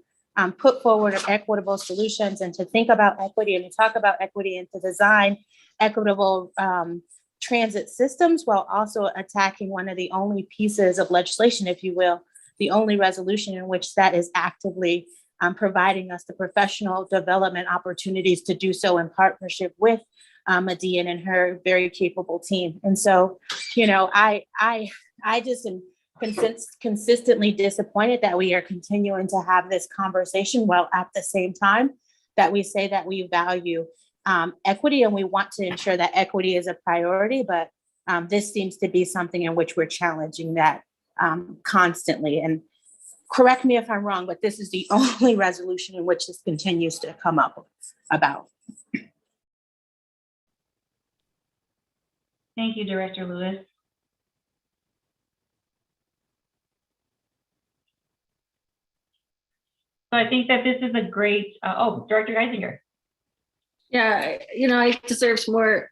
put forward equitable solutions and to think about equity, and to talk about equity and to design equitable transit systems, while also attacking one of the only pieces of legislation, if you will, the only resolution in which that is actively providing us the professional development opportunities to do so in partnership with Median and her very capable team. And so, I just am consistently disappointed that we are continuing to have this conversation, while at the same time that we say that we value equity and we want to ensure that equity is a priority. But this seems to be something in which we're challenging that constantly. And correct me if I'm wrong, but this is the only resolution in which this continues to come up about. Thank you, Director Lewis. So I think that this is a great, Director Geisinger. Yeah, it deserves more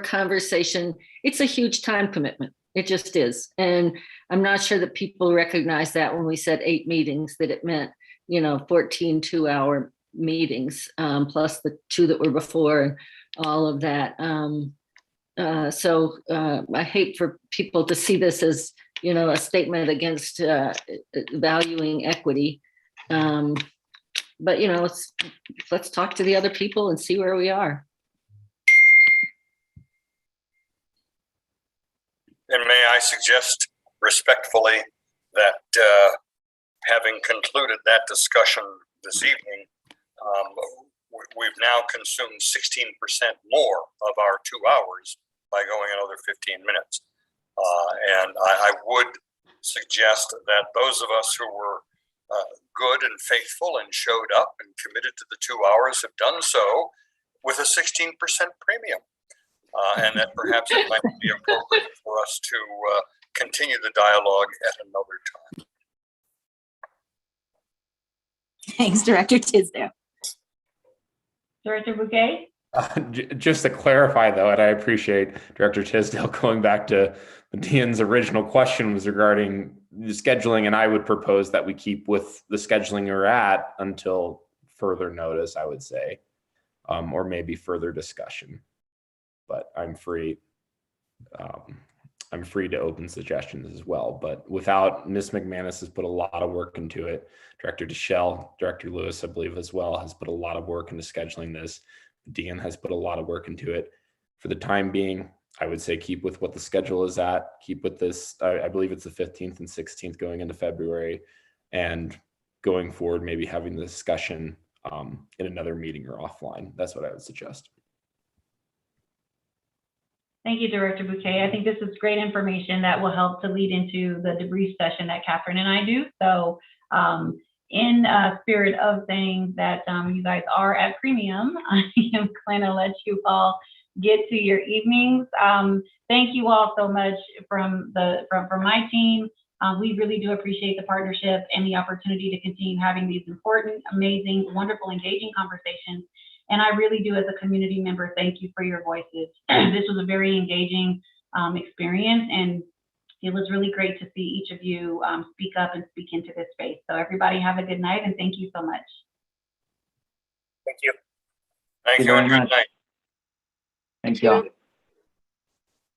conversation. It's a huge time commitment. It just is. And I'm not sure that people recognize that when we said 8 meetings, that it meant, 14 2-hour meetings, plus the 2 that were before and all of that. I hate for people to see this as, you know, a statement against valuing equity. But, you know, let's talk to the other people and see where we are. And may I suggest respectfully that having concluded that discussion this evening, we've now consumed 16% more of our 2 hours by going another 15 minutes. And I would suggest that those of us who were good and faithful and showed up and committed to the 2 hours have done so with a 16% premium. And that perhaps it might be appropriate for us to continue the dialogue at another time. Thanks, Director Tisdale. Director Bouquet? Just to clarify, though, and I appreciate Director Tisdale going back to Dean's original question was regarding the scheduling, and I would propose that we keep with the scheduling we're at until further notice, I would say, or maybe further discussion. But I'm free. I'm free to open suggestions as well. But without, Ms. McManus has put a lot of work into it. Director Deschelle, Director Lewis, I believe as well, has put a lot of work into scheduling this. Dean has put a lot of work into it. For the time being, I would say keep with what the schedule is at. Keep with this. I believe it's the 15th and 16th going into February, and going forward, maybe having the discussion in another meeting or offline. That's what I would suggest. Thank you, Director Bouquet. I think this is great information that will help to lead into the debrief session that Catherine and I do. So in spirit of saying that you guys are at premium, I am going to let you all get to your evenings. Thank you all so much from my team. We really do appreciate the partnership and the opportunity to continue having these important, amazing, wonderful, engaging conversations. And I really do, as a community member, thank you for your voices. This was a very engaging experience, and it was really great to see each of you speak up and speak into this space. So everybody have a good night, and thank you so much. Thank you. Thank you, and good night. Thanks, y'all.